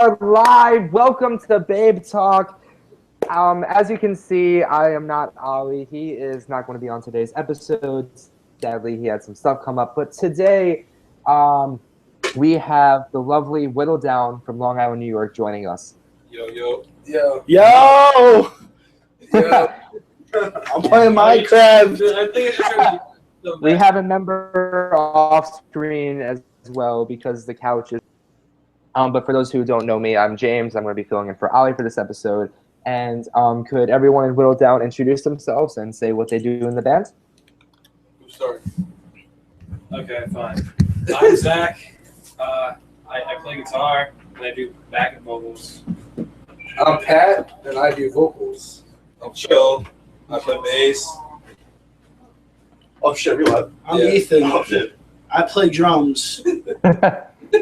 live. Welcome to Babetalk. As you can see, I am not Ollie. He is not going to be on today's episode. Sadly, he had some stuff come up. But today, we have the lovely Whittled Down from Long Island, New York, joining us. Yo. Yo! I'm playing Minecraft. We have a member off screen as well because the couch is. But for those who don't know me, I'm James. I'm going to be filling in for Ollie for this episode. And could everyone in Whittled Down introduce themselves and say what they do in the band? Who's starting? Okay, fine. I'm Zach. I play guitar and I do backing vocals. I'm Pat, and I do vocals. I'm Chill. I play bass. Oh shit, real I'm Ethan. Oh shit. I play drums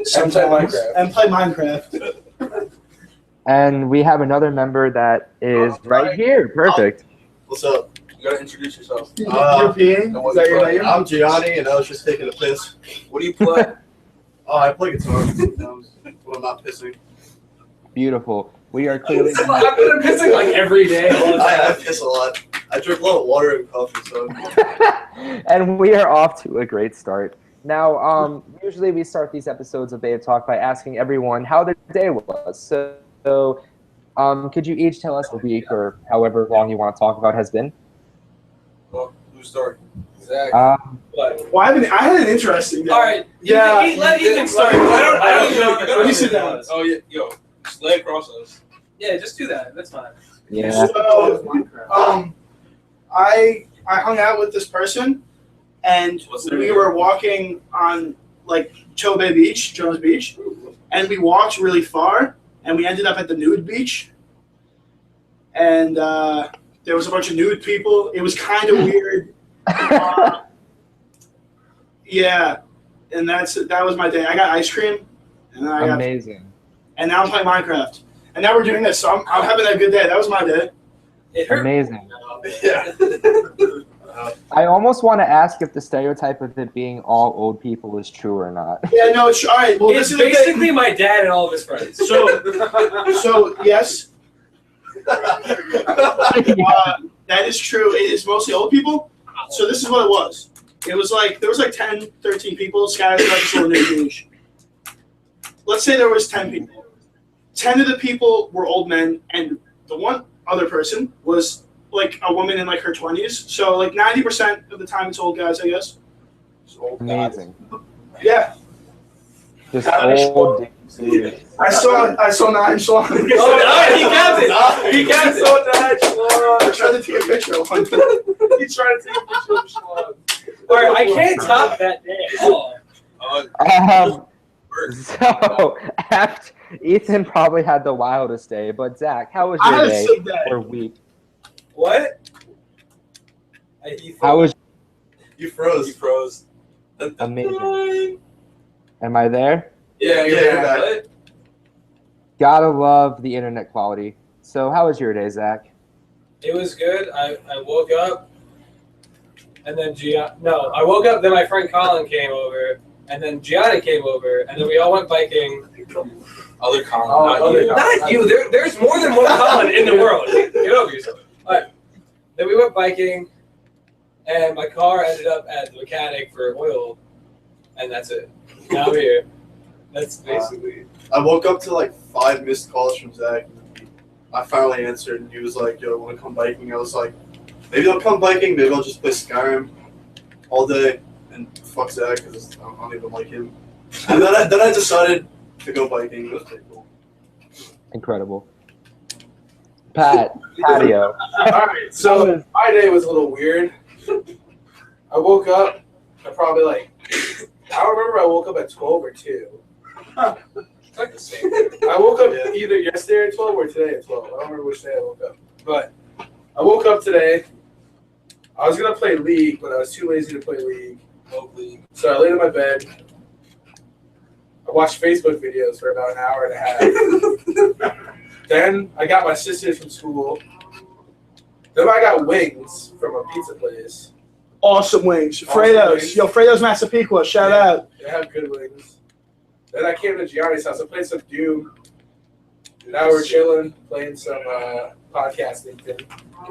Sometimes. and play Minecraft. And we have another member that is right here. Perfect. What's up? You gotta introduce yourself. European? Is that your name? I'm Gianni, and I was just taking a piss. What do you play? Oh, I play guitar when I'm not pissing. Beautiful. We are clearly. I've been pissing like every day. I piss a lot. I drink a lot of water and coffee, so. And we are off to a great start. Now, usually we start these episodes of Babe Talk by asking everyone how their day was. So, could you each tell us a week or however long you want to talk about has been? Well, who's starting? Zach. Well, I had an interesting day. All right. Yeah. Let Ethan start. I don't know. Let me sit down. Oh, yeah. Yo, just lay across us. Yeah, just do that. That's fine. Yeah. So, I hung out with this person, and we were walking on like Chobe Beach, Jones Beach, and we walked really far, and we ended up at the nude beach, and there was a bunch of nude people. It was kind of weird. Yeah, and that was my day. I got ice cream, and Amazing. and now I'm playing Minecraft, and now we're doing this. So I'm having a good day. That was my day. It hurt. Amazing. Yeah. I almost want to ask if the stereotype of it being all old people is true or not. Yeah, no, it's all right. Well, It's this is the thing. basically my dad and all of his friends. So yes, that is true. It is mostly old people. So this is what it was. It was like there was like 10, 13 people scattered throughout this little new beach. Let's say there was 10 people. 10 of the people were old men, and the one other person was like a woman in like her 20s. So like 90% of the time it's old guys, I guess. Amazing. Yeah. Just old dudes. I saw 9 Shalom. Oh, no, he kept it. He kept it. I tried to take a picture of one. He's trying to take a picture of Shalom. All right, I can't top that day at all. So, after Ethan probably had the wildest day, but Zach, how was your day or week? What? How was You froze. You froze. amazing? Am I there? Yeah, you're back. Gotta love the internet quality. So, how was your day, Zach? It was good. I woke up, and then I woke up, then my friend Colin came over, and then Gianni came over, and then we all went biking. Other Colin. Not you. There's more than one Colin in the world. Get over yourself. All right. Then we went biking, and my car ended up at the mechanic for oil, and that's it. Now I'm here. That's basically. I woke up to like 5 missed calls from Zach. I finally answered, and he was like, "Yo, want to come biking?" I was like, "Maybe I'll come biking. Maybe I'll just play Skyrim all day and fuck Zach because I don't even like him." And then I decided to go biking. It was pretty cool. Incredible. Patio. Alright, so my day was a little weird. I woke up at probably like, I don't remember I woke up at 12 or 2. It's like the same. I woke up either yesterday at 12 or today at 12. I don't remember which day I woke up. But I woke up today. I was going to play League, but I was too lazy to play League. So I laid in my bed. I watched Facebook videos for about an hour and a half. Then I got my sisters from school. Then I got wings from a pizza place. Awesome wings. Awesome Fredo's. wings. Yo, Fredo's Massapequa. Shout out. They have good wings. Then I came to Gianni's house. I played some Doom. Now we're chilling, playing some podcasting thing.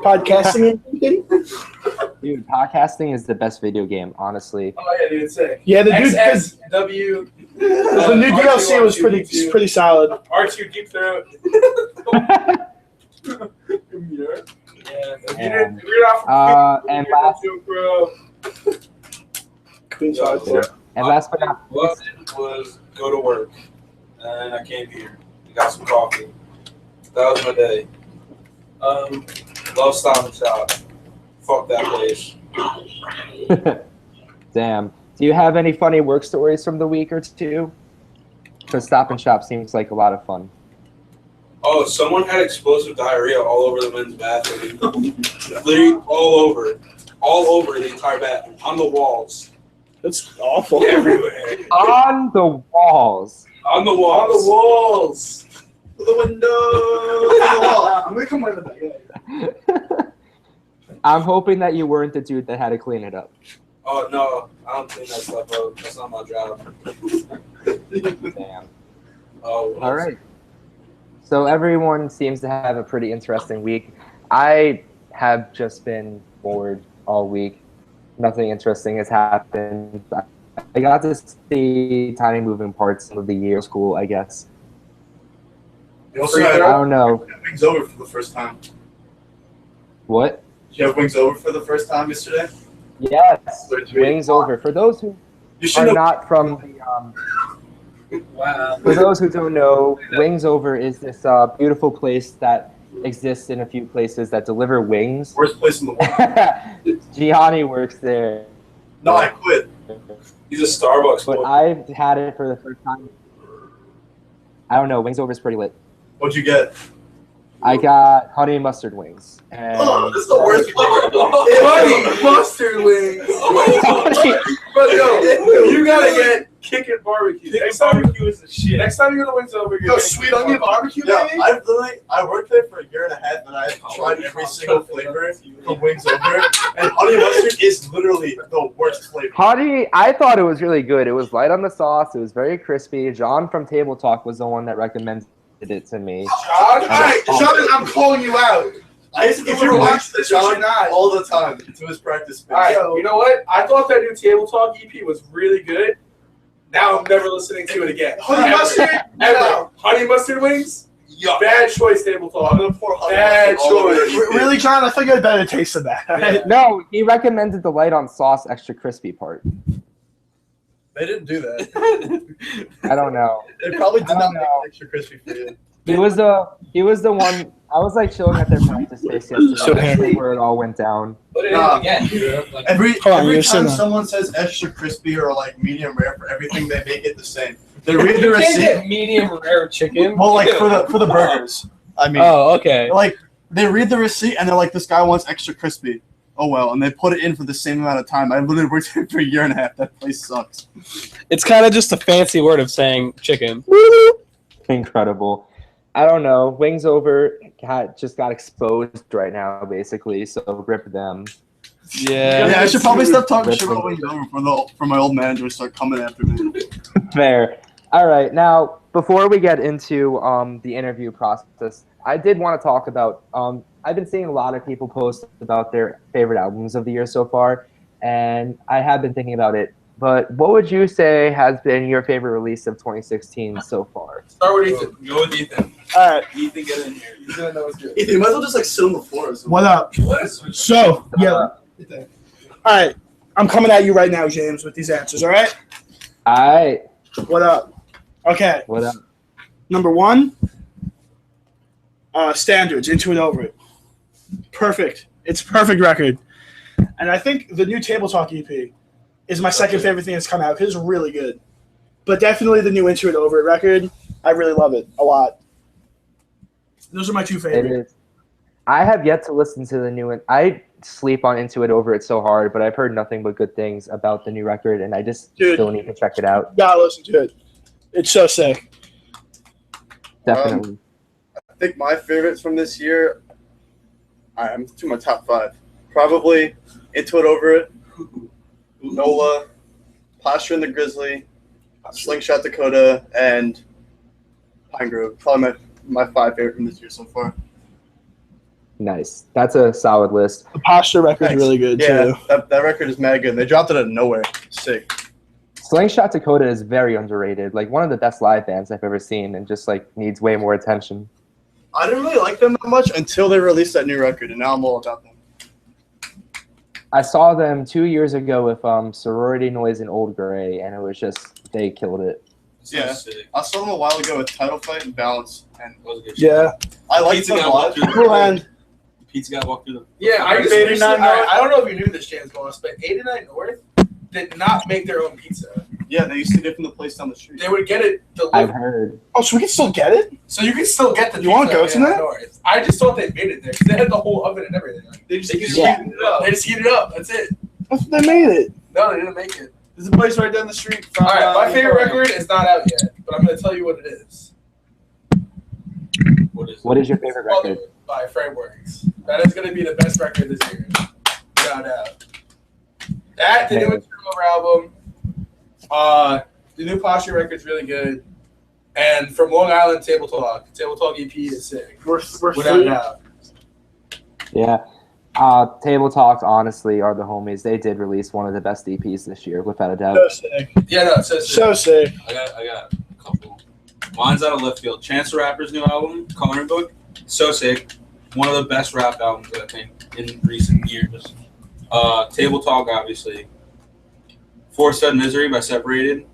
Podcasting. Dude, podcasting is the best video game, honestly. Oh yeah, dude, it's sick. Yeah, the dude. XSW. The new DLC was pretty solid. R2 Deep Throat. And last, bro. Queen's Hardcore. and last but not What least, was go to work, and I came here. Got some coffee. That was my day. Love Stop and Shop. Fuck that place. damn. Do you have any funny work stories from the week or two? Because Stop and Shop seems like a lot of fun. Oh, someone had explosive diarrhea all over the men's bathroom. Literally all over the entire bathroom, on the walls, That's awful. everywhere, On the walls. on the On the walls. walls. The window. The wall. I'm gonna come over that. I'm hoping that you weren't the dude that had to clean it up. Oh no, I don't clean that stuff up. That's not my job. Damn. Oh, All right. So everyone seems to have a pretty interesting week. I have just been bored all week. Nothing interesting has happened. I got to see tiny moving parts of the year of school, I guess. You also I had don't know. Wings Over for the first time. What? Did you have Wings Over for the first time yesterday? Yes. Where'd you Wings over. For those who You are should have. not from the Wow. For those who don't know, Wings Over is this beautiful place that exists in a few places that deliver wings. Worst place in the world. Gianni works there, No, I quit. he's a Starbucks but boy. I've had it for the first time. I don't know. Wings Over is pretty lit. What'd you get? I got honey mustard wings. And Oh, this is the worst flavor. Honey mustard wings. But yo, you gotta get Kickin' Barbecue. Next time Barbecue is the shit. you go to Wings Over, Yo, sweet onion barbecue, Yeah, baby. I worked there for a year and a half, and I've tried every single flavor from Wings Over, and honey mustard is literally the worst flavor. honey, I thought it was really good. It was light on the sauce. It was very crispy. John from Table Talk was the one that recommended it to me. John, Alright, Sheldon, I'm calling you out. I used to If you're watching this, you should John not. all the time to his practice space. Alright, you know what? I thought that new Table Talk EP was really good. Now I'm never listening to it again. Honey Ever. mustard? Ever. No. Honey mustard wings? Yuck. Bad choice, Table I'm Talk. gonna pour honey Bad mustard all over choice. it. Really, John? I thought you had a better taste than that. Right? No, he recommended the light on sauce, extra crispy part. They didn't do that. I don't know. They probably I did don't not make know. it extra crispy for you. He was the one. I was like chilling at their practice space yesterday. That's where it all went down. Put it Nah. in again. Dude. Like, Every Hold on, you're time saying someone says extra crispy or like medium rare for everything, they make it the same. They read the you can't receipt. get medium rare chicken. Well, like for the burgers. I mean, Oh, okay. like they read the receipt and they're like, this guy wants extra crispy. Oh well, and they put it in for the same amount of time. I literally worked here for a year and a half. That place sucks. It's kind of just a fancy word of saying chicken. Incredible. I don't know. Wings Over just got exposed right now, basically. So rip them. Yeah. Yeah, I should probably stop talking shit Rip about Wings Over for my old manager to start coming after me. Fair. All right. Now, before we get into the interview process, I did want to talk about. I've been seeing a lot of people post about their favorite albums of the year so far, and I have been thinking about it. But what would you say has been your favorite release of 2016 so far? Start with Ethan. Go with Ethan. All right. Ethan, get in here. He's gonna know what's good. Ethan, you might as well just like sit on the floor or something. What up? What is So, yeah. All right. I'm coming at you right now, James, with these answers, all right? All right. What up? Okay. What up? Number one, Standards, Into It Over It. Perfect. It's a perfect record. And I think the new Table Talk EP is my second favorite thing that's come out because it's really good. But definitely the new Into It Over It record. I really love it a lot. Those are my two It favorites. is. I have yet to listen to the new one. I sleep on Into It Over It so hard, but I've heard nothing but good things about the new record, and I just Dude. still need to check it out. You gotta listen to it. It's so sick. Definitely. I think my favorites from this year, I'm to my top 5. Probably Into It Over It, NOLA, Posture in the Grizzly, Slingshot Dakota, and Pine Grove. Probably my my 5 favorite from this year so far. Nice. That's a solid list. The posture record's Thanks. really good Yeah, too. that record is mad good. They dropped it out of nowhere. Sick. Slingshot Dakota is very underrated. Like one of the best live bands I've ever seen, and just like needs way more attention. I didn't really like them that much until they released that new record, and now I'm all about them. I saw them 2 years ago with Sorority Noise and Old Gray, and it was just they killed it. Yeah. Sick. I saw them a while ago with Title Fight and Balance, and That was a good Yeah. I liked Pizza them guy a lot. walked through Cool hand. Pizza guy walked through the. Yeah, I just Baby recently, Nine North. I don't know if you knew this, James Boss, but 89 North did not make their own pizza. Yeah, they used to get it from the place down the street. They would get it I've delivered, heard. Oh, so we can still get it? so you can still get the You wanna pizza go at to 89 that? North. I just thought they made it there because they had the whole oven and everything. They just They get just Yeah. heated it up. They just heated it up. That's it. That's what they made it. No, they didn't make it. There's a place right down the street. From, All right, my favorite Eco. record is not out yet, but I'm going to tell you what it is. What is your favorite record? By Frameworks. That is going to be the best record this year, without doubt. That, the new Intruder album, the new Posture record's really good, and from Long Island, Table Talk. Table Talk EP is sick, We're without doubt. Yeah. Table Talks, honestly, are the homies. They did release one of the best EPs this year, without a doubt. so sick. Yeah, no, it's so sick. So sick. I got a couple. Mine's out of left field. Chance the Rapper's new album, Coloring Book, so sick. One of the best rap albums I think in recent years. Table Talk, obviously. Four Stud Misery by Separated.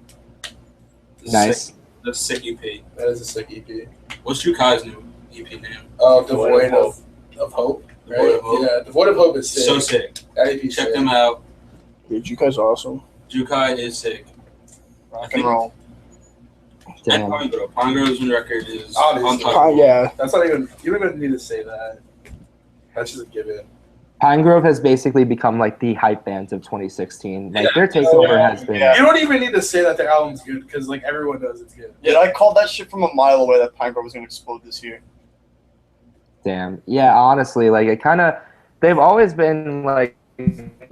Nice. Sick. That's a sick EP. That is a sick EP. What's Jukai's new EP name? Devoid of Hope. Right? Devoid of Hope. Yeah, Devoid of Hope is sick. So sick. That EP is Check sick. them out. Dude, you guys are awesome. Jukai is sick. Rock and roll. And Damn. Pine Grove. Pine Grove's new record is Obviously. untouchable. Yeah. That's not even, you don't even need to say that. That's just a given. Pine Grove has basically become like the hype band of 2016. Like Yeah. their takeover has been. Yeah. You don't even need to say that their album's good because like everyone knows it's good. Yeah, I called that shit from a mile away that Pine Grove was going to explode this year. Damn. Yeah, honestly, like it kind of, they've always been like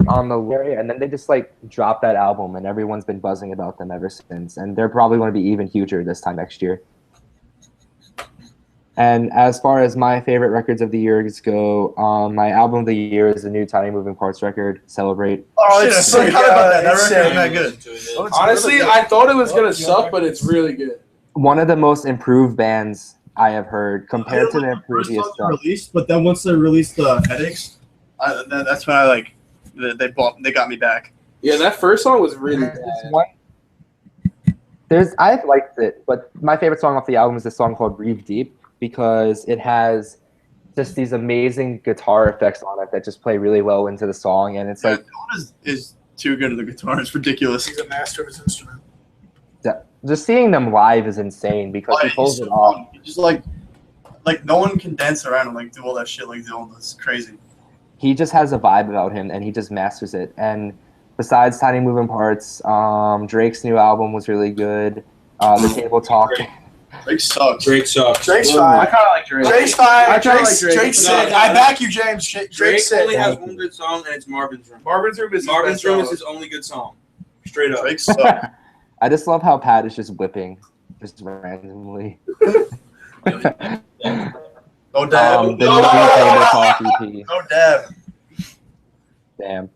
on the way, and then they just like dropped that album, and everyone's been buzzing about them ever since. And they're probably going to be even huger this time next year. And as far as my favorite records of the years go, my album of the year is the new Tiny Moving Parts record, Celebrate. Oh, Shit, it's so sick. good. That It's record is sick. mad good. Oh, Honestly, I thought it was gonna suck, but it's really good. One of the most improved bands I have heard compared to their previous stuff. Released, but then once they released the Headaches, that's when I like they got me back. Yeah, that first song was really I've liked it, but my favorite song off the album is a song called Breathe Deep because it has just these amazing guitar effects on it that just play really well into the song, and it's like is too good at the guitar. It's ridiculous. He's a master of his instrument. just seeing them live is insane because he pulls it off. Just like no one can dance around and like do all that shit like Dylan does. Crazy. He just has a vibe about him, and he just masters it. And besides Tiny Moving Parts, Drake's new album was really good. The Table Talk. Drake sucks. Drake sucks. Drake's I fine. kind of like Drake. Drake's fine. I kinda like Drake. Drake's No, sick. no, I no. back you, James. Drake Drake's only sick. has one good song, and it's Marvin's Room. Marvin's Room is Marvin's his Room best is song. his only good song. Straight up. Drake sucks. I just love how Pat is just whipping, just randomly. No dab. The new Table Talk EP. No dab. Damn.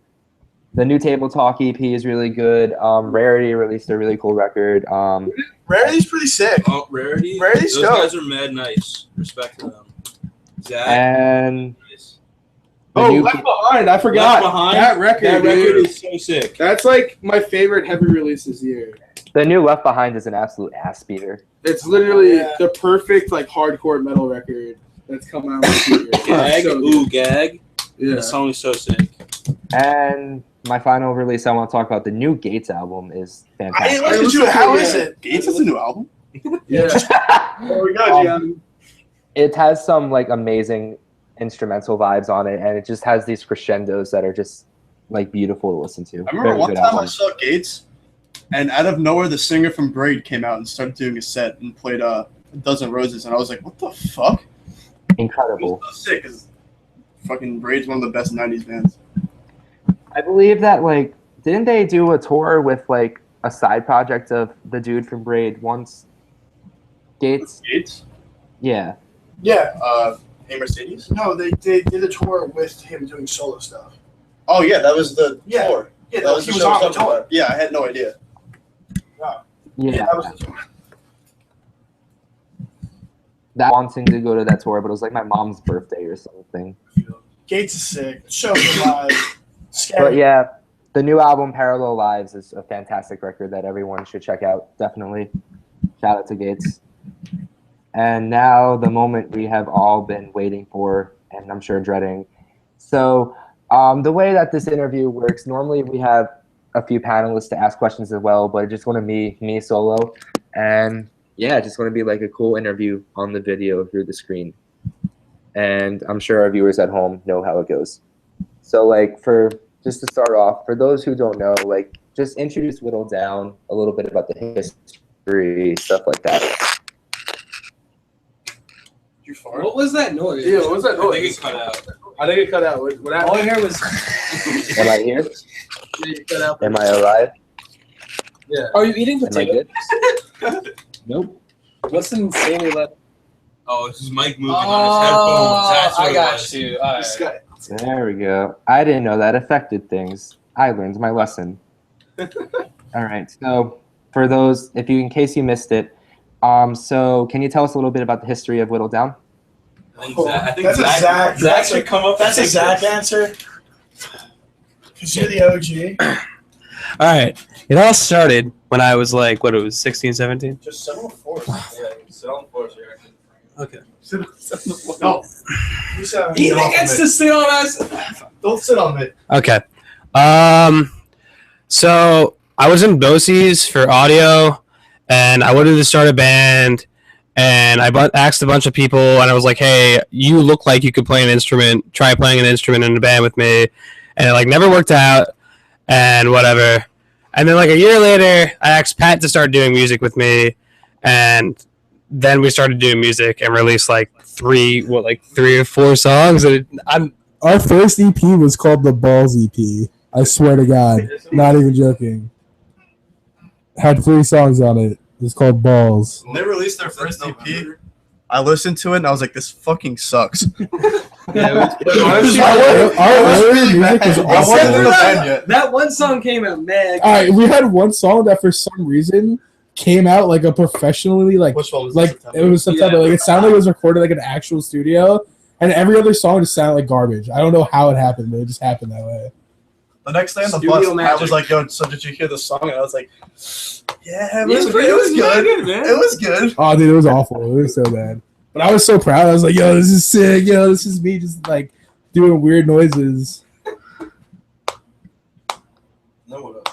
The new Table Talk EP is really good. Rarity released a really cool record. Rarity's pretty sick. Oh, Rarity. Rarity's Those dope. guys are mad nice. Respect to them. Zach. And Nice. the Oh, new Left Behind. I forgot. Left Behind? That record, That record dude. is so sick. That's like my favorite heavy release this year. the new Left Behind is an absolute ass beater. It's literally Yeah. the perfect like hardcore metal record that's come out this year. Gag. So good. Ooh, Gag. Yeah. The song is so sick. And my final release I want to talk about, the new Gates album is I didn't fantastic. listen to it. How is it? Gates has a new album. Yeah. There we go, Um, It has some like amazing instrumental vibes on it, and it just has these crescendos that are just like beautiful to listen to. I remember Very one good time I album. saw Gates, and out of nowhere, the singer from Braid came out and started doing a set and played A Dozen Roses, and I was like, "What the fuck?" It Incredible. was so sick. 'Cause fucking Braid's one of the best '90s bands. I believe that like didn't they do a tour with like a side project of the dude from Braid once? Gates. Gates. Yeah. Yeah. Hey Mercedes? No, they did a tour with him doing solo stuff. Oh, yeah, that was the Yeah. tour. Yeah, That was he the was show on the something tour. about. Yeah, I had no idea. Yeah. That was the tour. That wanting to go to that tour, but it was like my mom's birthday or something. Gates is sick. Shows alive. But Scary. yeah, the new album Parallel Lives is a fantastic record that everyone should check out. Definitely. Shout out to Gates. And now the moment we have all been waiting for, and I'm sure dreading. So the way that this interview works, normally we have a few panelists to ask questions as well, but it's just going to be me solo. And yeah, it's just going to be like a cool interview on the video through the screen. And I'm sure our viewers at home know how it goes. So like just to start off, for those who don't know, like just introduce Whittled Down, a little bit about the history, stuff like that. You fart? What was that noise? Yeah, what was that I think noise? it cut out. I think it cut out. What All I happened? heard was. Am I here? Yeah, it cut out. Am I alive? Yeah. Are you eating Am I potatoes? good? Nope. What's insanely loud? Oh, it's his mic moving on his headphones. That's what I it got was. you. All This right. guy. There we go. I didn't know that affected things. I learned my lesson. All right. So for those, in case you missed it, so can you tell us a little bit about the history of Whittled Down? I think That's a Zach. Zach should come up. That's a and Zach take answer. Because you're the OG. All right. It all started when I was like, 16, 17? Just sit on the floor. this. Yeah, sit on the floor so you're actually. Okay. Sit on the floor. No. You said He gets to sit on us. Don't sit on me. Okay. So I was in BOCES for audio, and I wanted to start a band, and I asked a bunch of people, and I was like, hey, you look like you could play an instrument. Try playing an instrument in a band with me. And it like never worked out, and whatever. And then like a year later, I asked Pat to start doing music with me, and then we started doing music and released like three or four songs. And Our first EP was called the Balls EP. I swear to God, not even joking. Had 3 songs on it. It was called Balls. When they released their first EP, I listened to it and I was like, this fucking sucks. Honestly, Our earlier music was I wasn't in the awful. band yet. That one song came out mad. All right, we had one song that for some reason came out like a professionally Which one was like this? it was September. Like it sounded like it was recorded like an actual studio, and every other song just sounded like garbage. I don't know how it happened, but it just happened that way. The next day on the Studio bus, I magic. was like, yo, so did you hear the song? And I was like, yeah, it Yeah, was, it it was good. man. It was good. Oh, dude, it was awful. It was so bad. But I was so proud. I was like, yo, this is sick. Yo, this is me just like doing weird noises.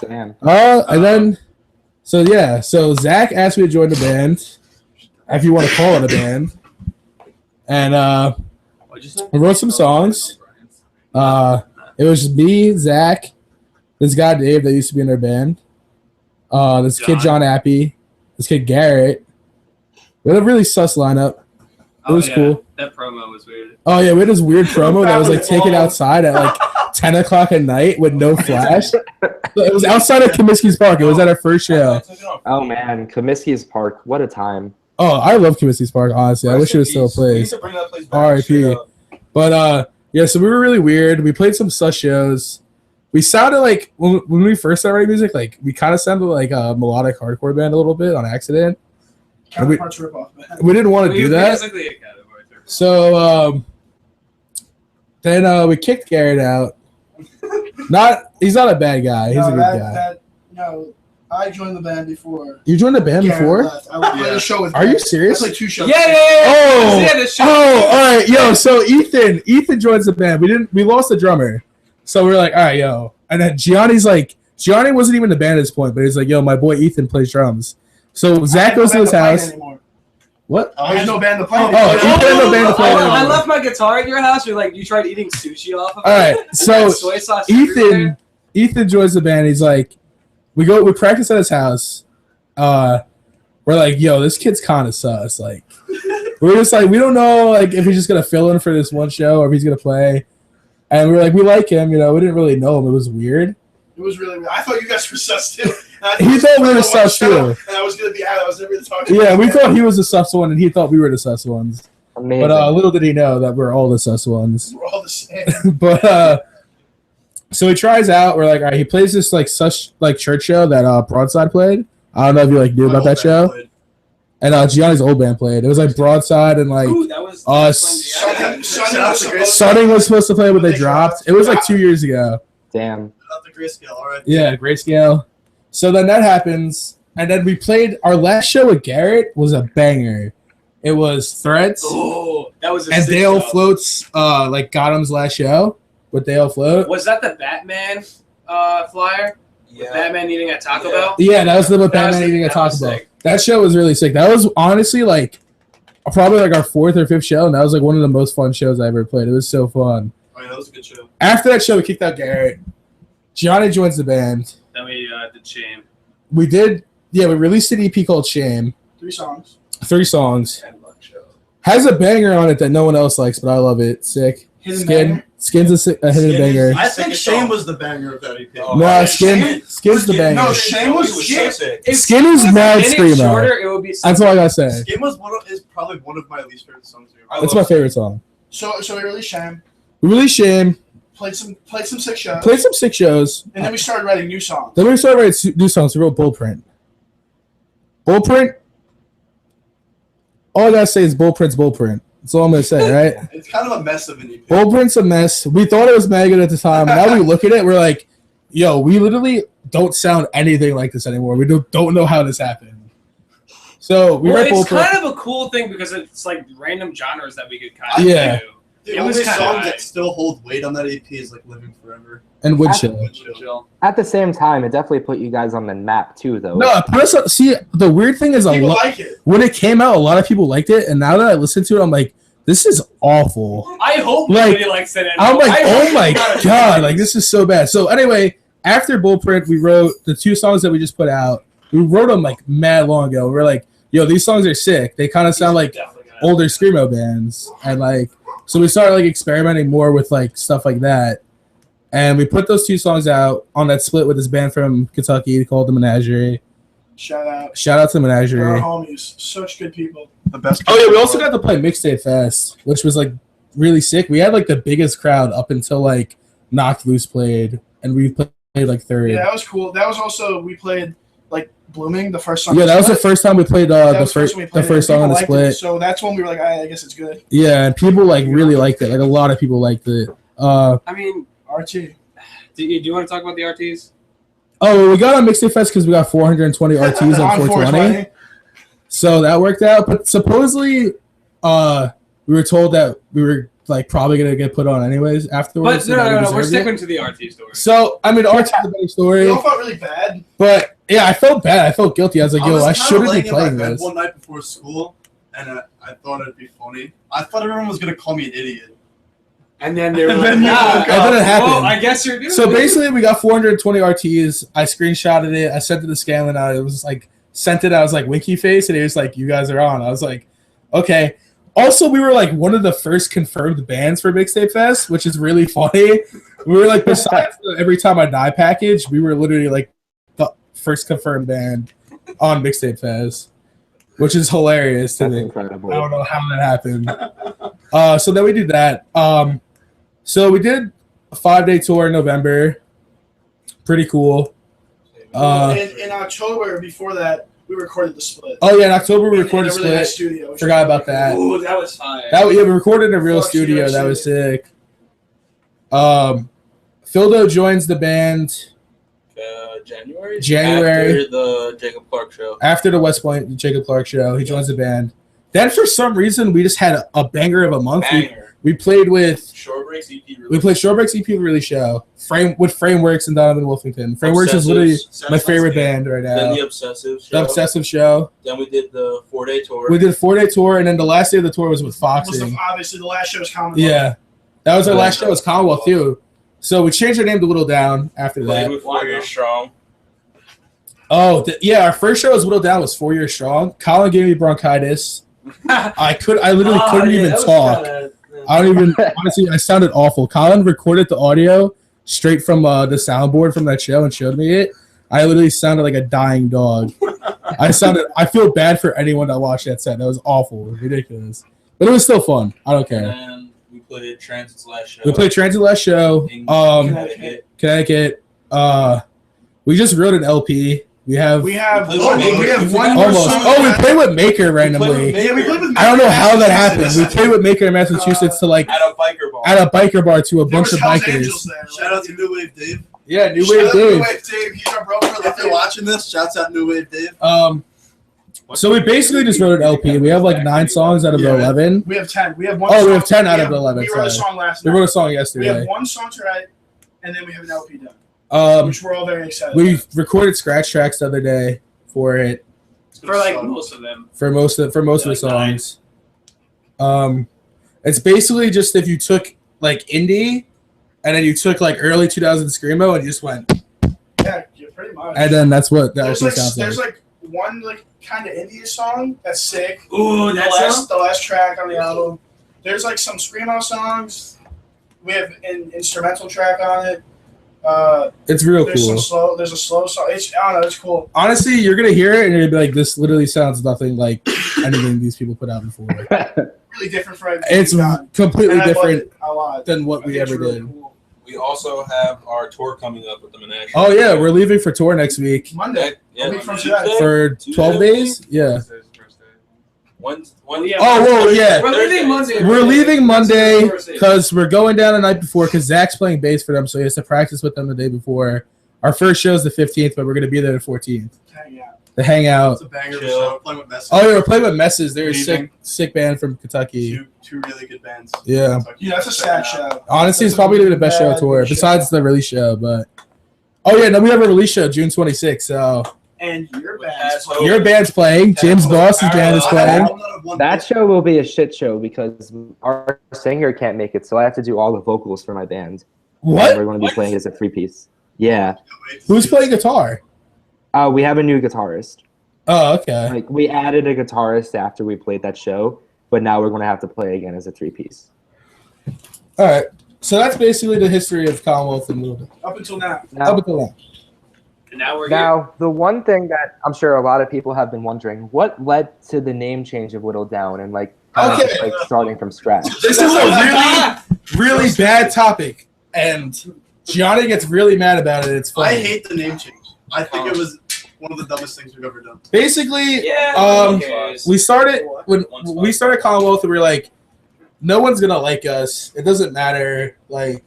Damn. And then, so Zach asked me to join the band, if you want to call it a band, and I wrote some songs. It was just me, Zach, this guy Dave that used to be in our band, this kid John Appy, this kid Garrett. We had a really sus lineup. It was cool. That promo was weird. Oh yeah, we had this weird promo that was like taken outside at like 10 o'clock at night with no flash. It was outside of Comiskey's Park. It was at our first show. Oh man, Comiskey's Park. What a time. Oh, I love Comiskey's Park, honestly. I wish it was still a place. R.I.P. But yeah, so we were really weird. We played some sus shows. We sounded like when we first started writing music, like we kind of sounded like a melodic hardcore band a little bit on accident. And we didn't want to do that. So then we kicked Garrett out. He's not a bad guy. He's a good guy. No, I joined the band before. You joined the band Garrett before? left. I played a show with. Are you Garrett. serious? I played 2 shows. Yeah. Oh, all right, yo. So Ethan joins the band. We lost the drummer, so we're like, all right, yo. And then Gianni wasn't even in the band at this point, but he's like, yo, my boy Ethan plays drums. So Zach goes to his house. What? I had no band to play. Oh, Ethan had no band to play. I left my guitar at your house. You're like, you tried eating sushi off of it. All right, so Soy sauce everywhere. Ethan joins the band. He's like, we practice at his house. We're like, yo, this kid's kind of sus. Like, we're just like, we don't know like if he's just gonna fill in for this one show or if he's gonna play. And we're like, we like him. We didn't really know him. It was weird. It was really weird. I thought you guys were sus too. He thought we were sus too. And I was gonna be out. I was never going to talk. Yeah, we thought he was the sus one, and he thought we were the sus ones. Amazing. But little did he know that we're all the sus ones. We're all the same. But so he tries out. We're like, all right. He plays this like church show that Broadside played. I don't know if you like knew about that show. And Gianni's old band played. It was like Broadside and like Ooh, that was Sunning was supposed to play, but they dropped. It was like 2 years ago. Damn. Not the grayscale, all right. Yeah, grayscale. So then that happens, and then we played our last show with Garrett was a banger. It was Threads. Oh, that was a and sick Dale show. Float's like Gotham's last show with Dale Float. Was that the Batman flyer? With Batman eating at Taco Bell? Yeah, that was the That Batman was eating a sick. That Taco was Bell. sick. That show was really sick. That was honestly like probably like our 4th or 5th show, and that was like one of the most fun shows I ever played. It was so fun. Oh, yeah, that was a good show. After that show, we kicked out Garrett. Johnny joins the band. Then we did Shame. We released an EP called Shame. 3 songs. 3 songs. And Luck Show. Has a banger on it that no one else likes, but I love it. Sick. Hidden banger? Skin's a hidden banger. I think Shane was the banger of that EP. No, Skin's the banger. No, Shane was so sick. Skin is mad screamo. Shorter, it would be That's all I gotta say. Skin was is probably one of my least favorite songs. That's my favorite song. So we released Shame. We released Shame, Played some sick shows. played some sick shows. And then we started writing new songs. Then we started writing new songs. We wrote Bullprint. Bullprint. All I gotta say is Bullprint's Bullprint. That's all I'm gonna say, right? It's kind of a mess of an EP. Bullprint's a mess. We thought it was mega good at the time. Now we look at it, we're like, yo, we literally don't sound anything like this anymore. We don't know how this happened. So we write it's Bullprint. kind of a cool thing because it's like random genres that we could kind of Yeah. do. The It only was kinda song high. that still hold weight on that EP is like Living Forever. And Woodchill. Chill. At the same time, it definitely put you guys on the map too, though. No, see, the weird thing is People like it. when it came out, a lot of people liked it, and now that I listen to it, I'm like, this is awful. I hope Like, nobody likes it. I'm like, I oh hope my nobody god, likes like it. this is so bad. So anyway, after Bullprint, we wrote the 2 songs that we just put out. We wrote them like mad long ago. We're like, yo, these songs are sick. They kind of sound like Definitely gonna- older screamo bands, and like, so we started like experimenting more with like stuff like that. And we put those 2 songs out on that split with this band from Kentucky called The Menagerie. Shout out. Shout out to They're our Menagerie. homies. Such good people. The best. Oh yeah, we also got to play Mixtape Fest, which was like really sick. We had like the biggest crowd up until like Knocked Loose played, and we played like 3rd. Yeah, that was cool. That was also we played like Blooming, the first song. Yeah, that was the first time we played That the was first when we played the first it. song on the People liked it, split. So that's when we were like, I guess it's good. Yeah, and people like really liked it. Like a lot of people liked it. I mean, RT. do you want to talk about the RTs? Oh, we got on Mixtape Fest because we got 420 RTs on 420. So that worked out. But supposedly, we were told that we were like probably gonna get put on anyways afterwards. But no, we're deserved sticking it. to the RT story. So I mean, RT's a better We story, all felt really bad. but yeah, I felt bad. I felt guilty. I was like, yo, I kinda shouldn't laying be in my playing bed this. one night before school, and I thought it'd be funny. I thought everyone was gonna call me an idiot. And then they were And like, then you nah, woke That didn't happen. well, I guess you're doing So it. basically, we got 420 RTs. I screenshotted it. I sent it to Scanlan. I was like, sent it. I was like, winky face, and he was like, you guys are on. I was like, okay. Also, we were like one of the first confirmed bands for Mixtape Fest, which is really funny. We were like, besides the Every Time I Die package, we were literally like the first confirmed band on Mixtape Fest, which is hilarious to That's me. incredible. I don't know how that happened. So then we did that. So we did a 5-day tour in November. Pretty cool. in October, before that, we recorded the split. Oh yeah, in October we In recorded a really nice Split. studio. which Forgot was about that. Ooh, that was fire. Yeah, we recorded in a real Fuck, studio. studio That was sick. Phildo joins the band January. January. After the Jacob Clark show. after the West Point Jacob Clark show. He joins the band. Then for some reason we just had a banger of a month. Banger. We played with Short breaks EP. we played Shorebreak's EP release show. Frameworks and Donovan Wolfington. Frameworks is literally my favorite band right Then now. the Obsessive show. The Obsessive show. Then we did the 4-day tour. We did a 4-day tour, and then the last day of the tour was with Was Foxing. obviously the last show was Commonwealth. Yeah, that was our last show. Was Commonwealth too. So we changed our name to Whittled Down after Played that. with 4 Years Strong. Oh yeah, our first show was Whittled Down was 4 years strong. Colin gave me bronchitis. I literally couldn't even talk. I don't even honestly. I sounded awful. Colin recorded the audio straight from the soundboard from that show and showed me it. I literally sounded like a dying dog. I feel bad for anyone that watched that set. That was awful. It was ridiculous. But it was still fun. I don't care. And we played Transit's last show. We played Transit last show. in Connecticut. We just wrote an LP. We have We have We one more almost. song. Oh, we played with Maker randomly. Yeah, we played with I don't know how that happened. Massachusetts. We played with Maker in Massachusetts to like at a biker bar. at a biker bar to a There bunch was of Hell's bikers. Angels there. Shout out to New Wave Dave. Yeah, New Shout Wave out to Dave. New Wave Dave. He's our brother. If you're watching this, shouts out New Wave Dave. So we basically just wrote an LP. We have like 9 songs out of the 11. We have 10. We have one. Oh, song. we have 10 out of the 11, We wrote a sorry. song last We night. wrote a song We have yesterday. one song to write, and then we have an LP done, which we're all very excited. We recorded scratch tracks the other day for it. For like most of them. For most of the songs. It's basically just if you took like indie and then you took like early 2000s screamo and you just went, Yeah, pretty much. and then that's what that there's also like, sounds there's like. like one like kind of indie song that's sick. Ooh, The last track on the album. There's like some screamo songs. We have an instrumental track on it. It's real There's cool. There's a slow song. I don't know. It's cool. Honestly, you're gonna hear it and you're gonna be like, this literally sounds nothing like anything these people put out before. Really different from everything It's we've done. completely And I love different it a lot. than what I we think it's ever really did. cool. We also have our tour coming up with the Menage. Oh yeah, we're leaving for tour next week Monday. Yeah, A week from Tuesday? today. for 12 days. Yeah. One, Yeah. Oh whoa, yeah. We're leaving Monday. We're leaving Monday because we're going down the night before because Zach's playing bass for them, so he has to practice with them the day before. Our first show is the 15th, but we're gonna be there the 14th Hang out. to hang out. It's a banger of a Chill. show. Playing with Messi. Oh, yeah, we're playing with Messes. They're a What do you sick band from Kentucky. Two really good bands. Yeah. Yeah, that's a sad show. Honestly, it's That's a probably the best show bad tour show. besides the release show. But oh yeah, no, we have a release show June 26th. So And your With band. asshole. your band's playing. James Boss's band is playing. That show will be a shit show because our singer can't make it, so I have to do all the vocals for my band. And What? we're going to be playing as a 3-piece. Yeah. Who's playing guitar? We have a new guitarist. Oh, okay. Like we added a guitarist after we played that show, but now we're going to have to play again as a 3-piece. All right. So that's basically the history of Commonwealth and Movement. Up until now. Up Now, until now. And now we're here. now, the one thing that I'm sure a lot of people have been wondering, what led to the name change of Whittled Down and like, kind of Okay. just, like starting from scratch? This is a really bad topic, and Gianni gets really mad about it. It's I funny. hate the name change. I think it was one of the dumbest things we've ever done. Basically, Yeah. we started when we started Commonwealth, and we were like, no one's gonna like us. It doesn't matter. Like,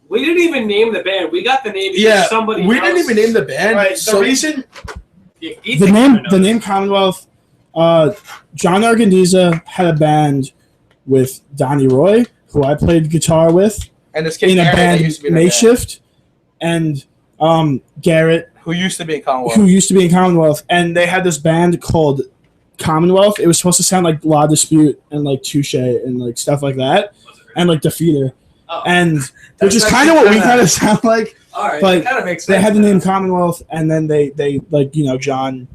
We didn't even name the band. We got the name because yeah, somebody we else. didn't even name the band. Right. The so reason Yeah, the Ethan name kinda the knows. name Commonwealth, John Argandiza had a band with Donnie Roy, who I played guitar with, and this kid in a Garrett, that band used to be in that band, Makeshift, and Garrett, who used to be in Commonwealth. who used to be in Commonwealth, and they had this band called Commonwealth. It was supposed to sound like La Dispute and like Touche and like stuff like that, and like Defeater, Oh. and which is That's kind of what we kinda- kind of sound like. All right, But that kind of makes sense. They had the now. name Commonwealth, and then they like John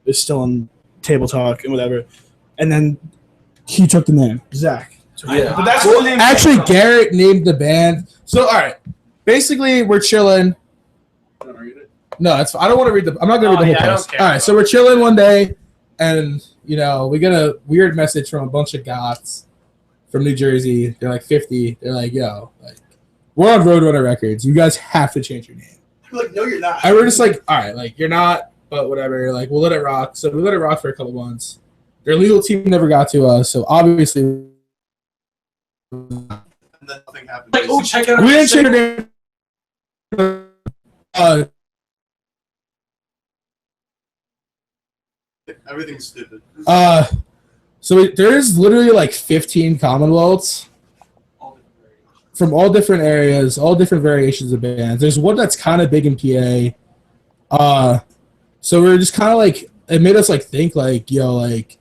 is still in Table Talk and whatever, and then he took the name Zach. Yeah. But that's Well, the name. actually, Garrett named the band. So, all right. Basically, we're chilling. No, it's. I don't want to read the. I'm not gonna read the Oh, whole yeah, I don't post. care. All right, so we're chilling one day, and we get a weird message from a bunch of goths from New Jersey. They're like 50. They're like, "Yo, like, we're on Roadrunner Records. You guys have to change your name." We're like, no, you're not. And we're just like, "All right, like, you're not, but whatever. Like, we'll let it rock." So we let it rock for a couple months. Their legal team never got to us, so obviously, And then nothing happened. Like, oh, check out. we didn't change our name. Everything's stupid. So there's literally like 15 Commonwealths from all different areas, all different variations of bands. There's one that's kind of big in PA. So we're just kind of like, it made us like think like, yo, like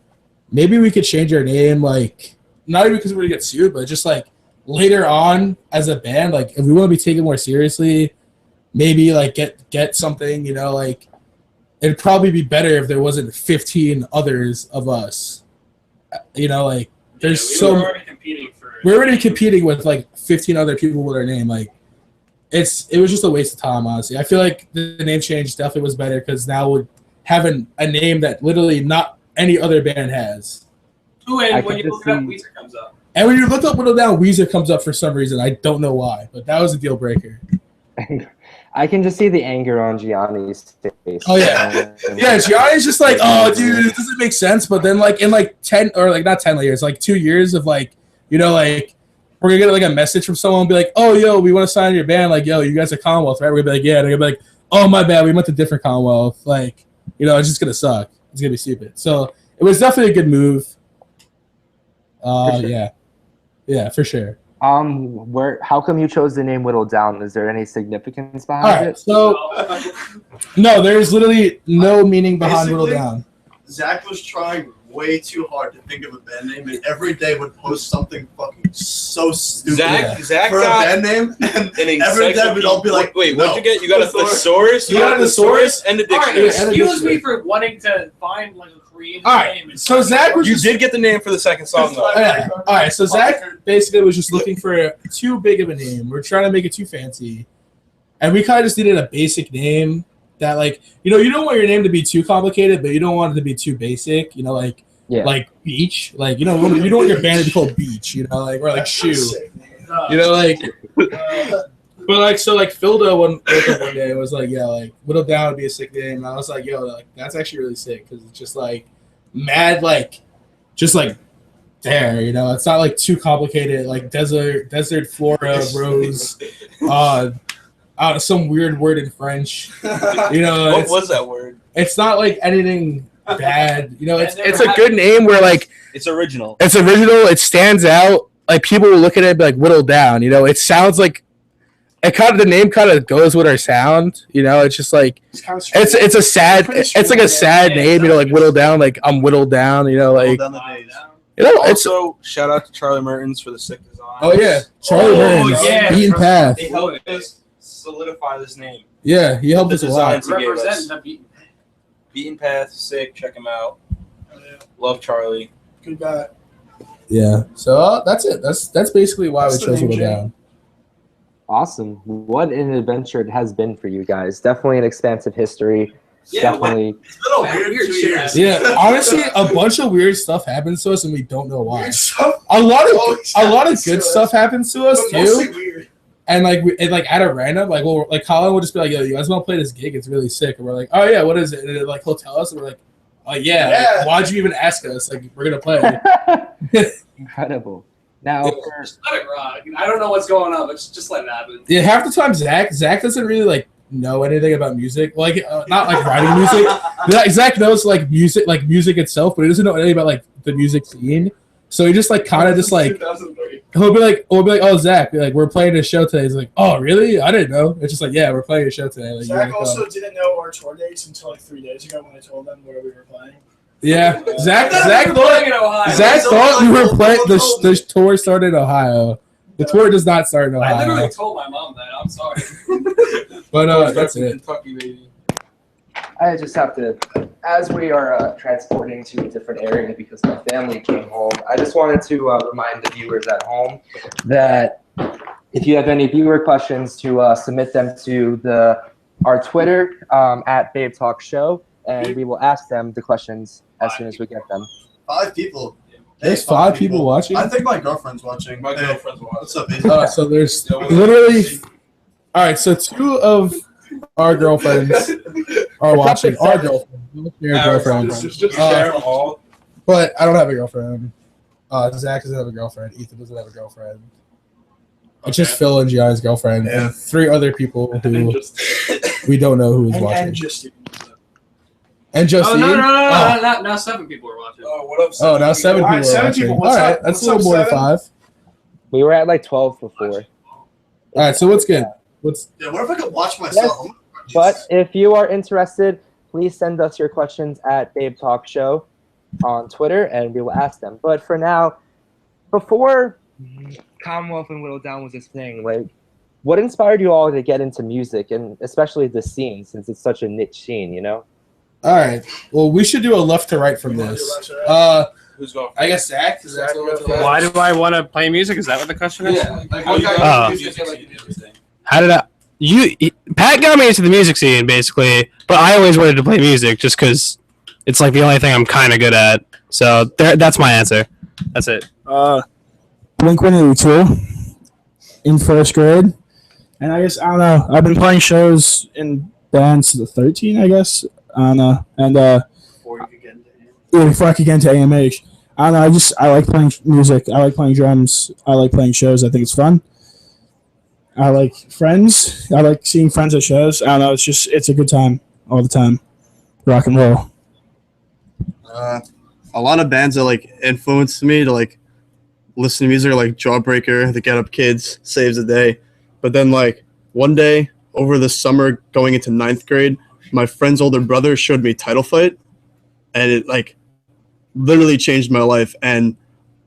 maybe we could change our name, like not even because we're gonna get sued, but just like later on as a band, like if we want to be taken more seriously, maybe like get something, like it'd probably be better if there wasn't 15 others of us. Like there's we were already competing for. we're already competing with like 15 other people with our name. Like it was just a waste of time, honestly. I feel like the name change definitely was better because now we're having a name that literally not any other band has. Ooh, I and when can you just look it up, see- Weezer comes up. And when you look up Whittled Down, Weezer comes up for some reason. I don't know why, but that was a deal breaker. I can just see the anger on Gianni's face. Oh, yeah. Yeah, Gianni's just like, oh, dude, it doesn't make sense. But then, like, in, like, 10, or, like, not 10 years, like, 2 years of, like, you know, like, we're going to get, like, a message from someone and be like, oh, yo, we want to sign your band. Like, yo, you guys are Commonwealth, right? We're going to be like, yeah. And they're going to be like, oh, my bad. We went to different Commonwealth. Like, you know, it's just going to suck. It's going to be stupid. So it was definitely a good move. For sure. Yeah. Yeah, for sure. How come you chose the name Whittled Down? Is there any significance All behind right. it? So, no, there's literally no meaning behind Whittled Basically, Down. Zach was trying way too hard to think of a band name, and every day would post something fucking so stupid Zach for a got band name, and an every day we'd all be like, wait, no. what'd you get? You got a thesaurus? You got a thesaurus? and a All right, dictionary. excuse me for wanting to find like a creative All right, name. and so stuff. Zach was You just did get the name for the second song, though. yeah. All right, so Zach basically was just looking for too big of a name. We're trying to make it too fancy, and we kind of just needed a basic name that, like, you know, you don't want your name to be too complicated, but you don't want it to be too basic. You know, like Beach, like, you know, you don't want your band to be called Beach. You know, like, or like Shoe. You know, like. But like, so like Philda one day was like, yeah, like Whittled Down would be a sick name, and I was like, yo, like that's actually really sick because it's just like mad, like just like there, you know, it's not like too complicated, like desert flora rose, some weird word in French, you know. What was that word? It's not like anything bad, you know. It's never a good name where like It's original. it's original, it stands out. Like people will look at it and be like Whittled Down, you know. It sounds like. The name kind of goes with our sound, you know. It's just like it's a sad, it's like a sad name, you know, like Whittled Down, like I'm whittled down, you know, like Down the days. you know. It's Also, shout out to Charlie Mertens for the sick design. oh yeah, Charlie Burns, yeah. Beaten Path, He helped us solidify this name. yeah, he helped The us a lot. designs he gave us. Representing the beat. Beaten Path, sick. Check him out. Love Charlie. Good guy. Yeah, so that's it. That's basically why That's we the chose name, Whittled Jay. Down. Awesome. What an adventure it has been for you guys. Definitely an expansive history. Yeah, Definitely. It's been a weird 2 years. Yeah, honestly, a bunch of weird stuff happens to us and we don't know why. Weird stuff. A lot Always of happens good to us. stuff happens to us But mostly too. weird. And like at a random, like Colin would just be like, "Yo, you guys want to play this gig? It's really sick." And we're like, "Oh yeah, what is it?" And like he'll tell us, and we're like, "Oh yeah, Yeah. Like, why'd you even ask us? Like we're gonna play." Incredible. Now, Just let it rock. I don't know what's going on, but just let it happen. Yeah, half the time Zach doesn't really like know anything about music, like not like writing music. Zach knows like music itself, but he doesn't know anything about like the music scene. So he just like kind of just like 2003. we'll be like, oh Zach, like we're playing this show today. He's like, oh really? I didn't know. It's just like, yeah, we're playing a show today. Like, you Zach gotta also come. didn't know our tour dates until like 3 days ago when I told them where we were playing. Yeah, Zach We're playing in Ohio. Zach He's thought we were Ohio. playing the tour started in Ohio. The tour does not start in I Ohio. literally told my mom that. I'm sorry. But that's it. Kentucky, baby. I just have to, as we are transporting to a different area because my family came home, I just wanted to remind the viewers at home that if you have any viewer questions, to submit them to our Twitter at Babetalk Show, and we will ask them the questions as soon as we get them. 5 people. There's 5 people watching. I think my girlfriend's watching. My Hey, girlfriend's watching. what's up, baby? So there's literally. All right, so 2 of our girlfriends are watching. Our girlfriends, your girlfriends. Just share them all. But I don't have a girlfriend. Zach doesn't have a girlfriend. Ethan doesn't have a girlfriend. It's just Phil and Gianna's girlfriend Yeah. and 3 other people who we don't know who is watching. And just And Oh, Justine. no. Oh. Now 7 people are watching. Oh, what up? Oh, now 7 All people right, are 7 watching. people. All What's right, up? that's What's a little up, more than 7? 5. We were at like 12 before. All right, so what's good? What's Yeah, what if I could watch myself? But if you are interested, please send us your questions at Babe Talk Show on Twitter, and we will ask them. But for now, before Commonwealth and Whittled Down was this thing, like, what inspired you all to get into music, and especially the scene, since it's such a niche scene, you know? all right? Well, we should do a left to right from this. Who's going? I guess Zach. Is that Why do I want to play music? Is that what the question is? Yeah. Like, Oh, you guys oh. do music scene and everything. How did Pat got me into the music scene basically, but I always wanted to play music just because it's like the only thing I'm kind of good at. So that's my answer. That's it. Blink-182 in first grade, and I guess I don't know. I've been playing shows in bands since 13, I guess. I don't know, and Before you could get into it. before I could get into AMH, I don't know. I like playing music. I like playing drums. I like playing shows. I think it's fun. I like friends. I like seeing friends at shows. I don't know. It's a good time all the time. Rock and roll. A lot of bands that like influenced me to like listen to music are like Jawbreaker, the Get Up Kids, Saves the Day. But then like one day over the summer going into 9th grade, my friend's older brother showed me Title Fight, and it like literally changed my life. And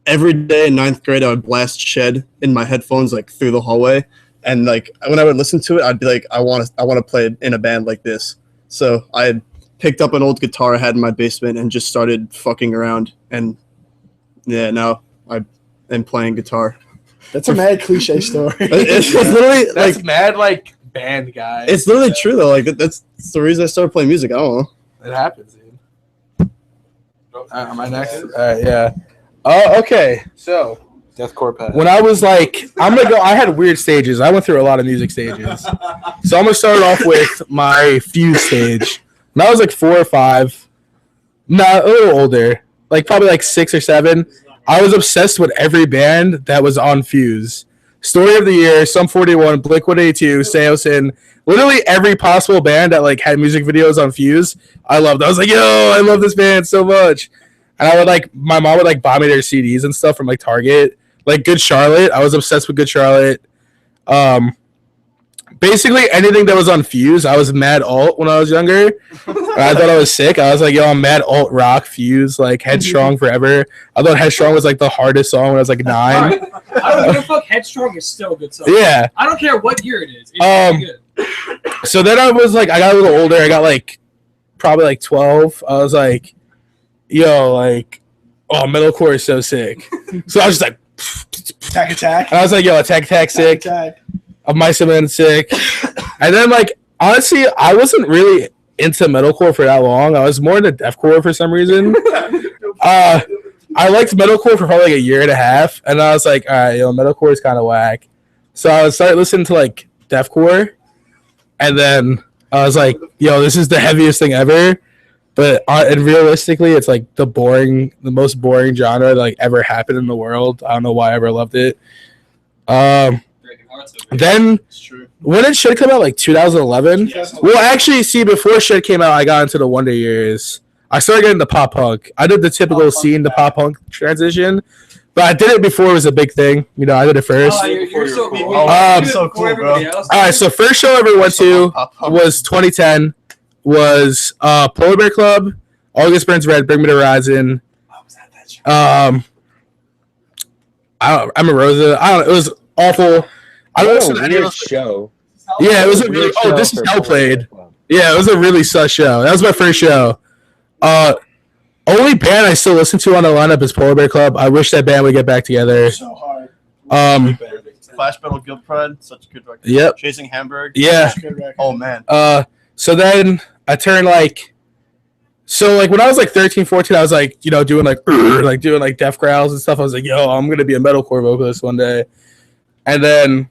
every day in 9th grade I would blast Shed in my headphones like through the hallway, and like when I would listen to it I'd be like, I want to play in a band like this. So I picked up an old guitar I had in my basement and just started fucking around, and yeah, now I am playing guitar. That's a mad cliche story. It's literally That's like mad like band guy. it's literally true though. Like that's the reason I started playing music. I don't know. It happens, dude. Am I next? All right, yeah. Okay. So Deathcore Pet. when I was like, I had weird stages. I went through a lot of music stages. So I'm gonna start off with my Fuse stage. When I was like 4 or 5, no, a little older, like probably like 6 or 7, I was obsessed with every band that was on Fuse. Story of the Year, Sum 41, Blink-182, Seosin, literally every possible band that like had music videos on Fuse, I loved. I was like, yo, I love this band so much. And I would like, my mom would like buy me their CDs and stuff from like Target. Like Good Charlotte, I was obsessed with Good Charlotte. Basically anything that was on Fuse, I was mad alt when I was younger. And I thought I was sick. I was like, yo, I'm mad alt rock, Fuse, like Headstrong forever. I thought Headstrong was like the hardest song when I was like 9. I don't give a fuck. Headstrong is still a good song. Yeah. I don't care what year it is. It's really good. So then I was like, I got a little older. I got like probably like 12. I was like, yo, like, oh, metalcore is so sick. So I was just like, Attack. I was like, yo, attack, sick. Attack. Of my Cement sick. And then like honestly, I wasn't really into metalcore for that long. I was more into deathcore for some reason. I liked metalcore for probably like a year and a half, and I was like, all right, yo, metalcore is kind of whack. So I started listening to like deathcore, and then I was like, yo, this is the heaviest thing ever. But and realistically, it's like the most boring genre that like ever happened in the world. I don't know why I ever loved it. Then when did Shit come out? Like 2011? Well, actually, see, before Shit came out, I got into the Wonder Years. I started getting the pop punk. I did the typical scene, the pop punk transition, but I did it before it was a big thing. You know, I did it first. You're so cool. So cool, bro. All right, so first show I ever went to was 2010. Was Polar Bear Club, August Burns Red, Bring Me the Horizon. I'm a Rosa. I don't know. It was awful. I don't listen to any of those show. Yeah, it was a really. Oh, this is Hell played. Yeah, it was a really sus show. That was my first show. Only band I still listen to on the lineup is Polar Bear Club. I wish that band would get back together. So hard. Flash Battle Guild Pride, such a good record. Yep. Chasing Hamburg. Yeah. Oh man. So then I turned like. So like when I was like 13, 14, I was like, you know, doing like death growls and stuff. I was like, yo, I'm gonna be a metalcore vocalist one day. And then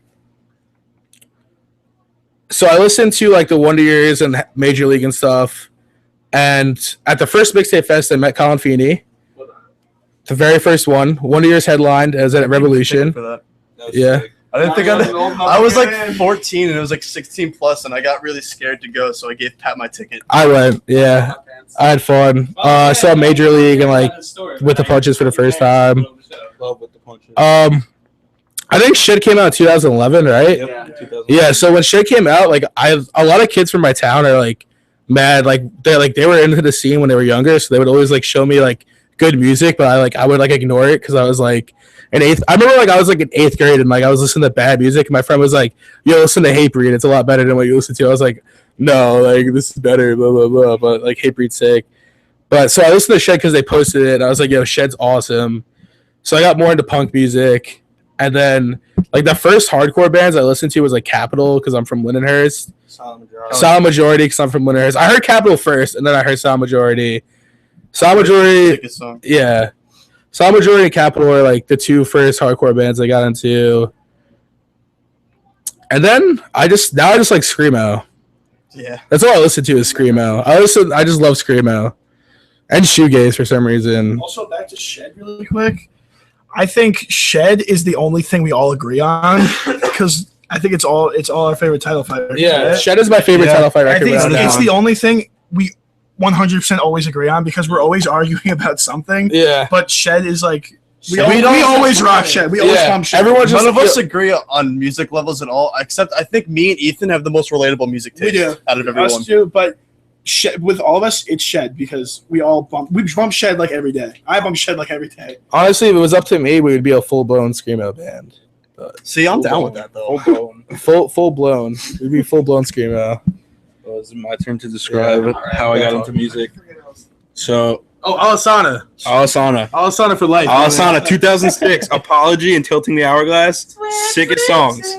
so I listened to like the Wonder Years and Major League and stuff. And at the first Mixtape Fest, I met Colin Feeney. The very first one. Wonder Years headlined. I was at Revolution. For that. Yeah. I didn't think I was like 14 and it was like 16 plus, and I got really scared to go, so I gave Pat my ticket. I went. Yeah. I had fun. I saw Major League and like with the Punches for the first time. Love with the punches. I think Shit came out in 2011, right? Yeah. So when Shit came out, like a lot of kids from my town are like mad, like they were into the scene when they were younger, so they would always like show me like good music, but I would like ignore it because I was like in 8th. I remember like I was like in 8th grade and like I was listening to bad music, and my friend was like, "Yo, listen to Hatebreed. It's a lot better than what you listen to." I was like, "No, like this is better." Blah blah blah. But like Hatebreed's sick. But so I listened to Shed because they posted it, and I was like, "Yo, Shed's awesome." So I got more into punk music. And then, like, the first hardcore bands I listened to was, like, Capitol, because I'm from Lindenhurst. Silent Majority, because I'm from Lindenhurst. I heard Capitol first, and then I heard Silent Majority. Silent Majority, yeah. Solid Majority and Capital are like the two first hardcore bands I got into. And then I just like Screamo. Yeah. That's all I listen to is Screamo. I just love Screamo. And shoegaze for some reason. Also, back to Shed really quick. I think Shed is the only thing we all agree on because I think it's all our favorite title fight record. Yeah, Shed is my favorite title fight record. I think it's the only thing we 100% always agree on because we're always arguing about something. Yeah. But Shed is like we always rock Shed. We always pump Shed. None of us agree on music levels at all, except I think me and Ethan have the most relatable music taste out of everyone. Us too, but Shed, with all of us, it's Shed because we bump Shed like every day. I bump Shed like every day. Honestly, if it was up to me, we would be a full-blown Screamo band. See, I'm down with that though. Full-blown. We'd be full-blown Screamo. Well, it's my turn to describe how I got into music. So, Alisana for life. Alisana, 2006, Apology and Tilting the Hourglass. Sickest songs.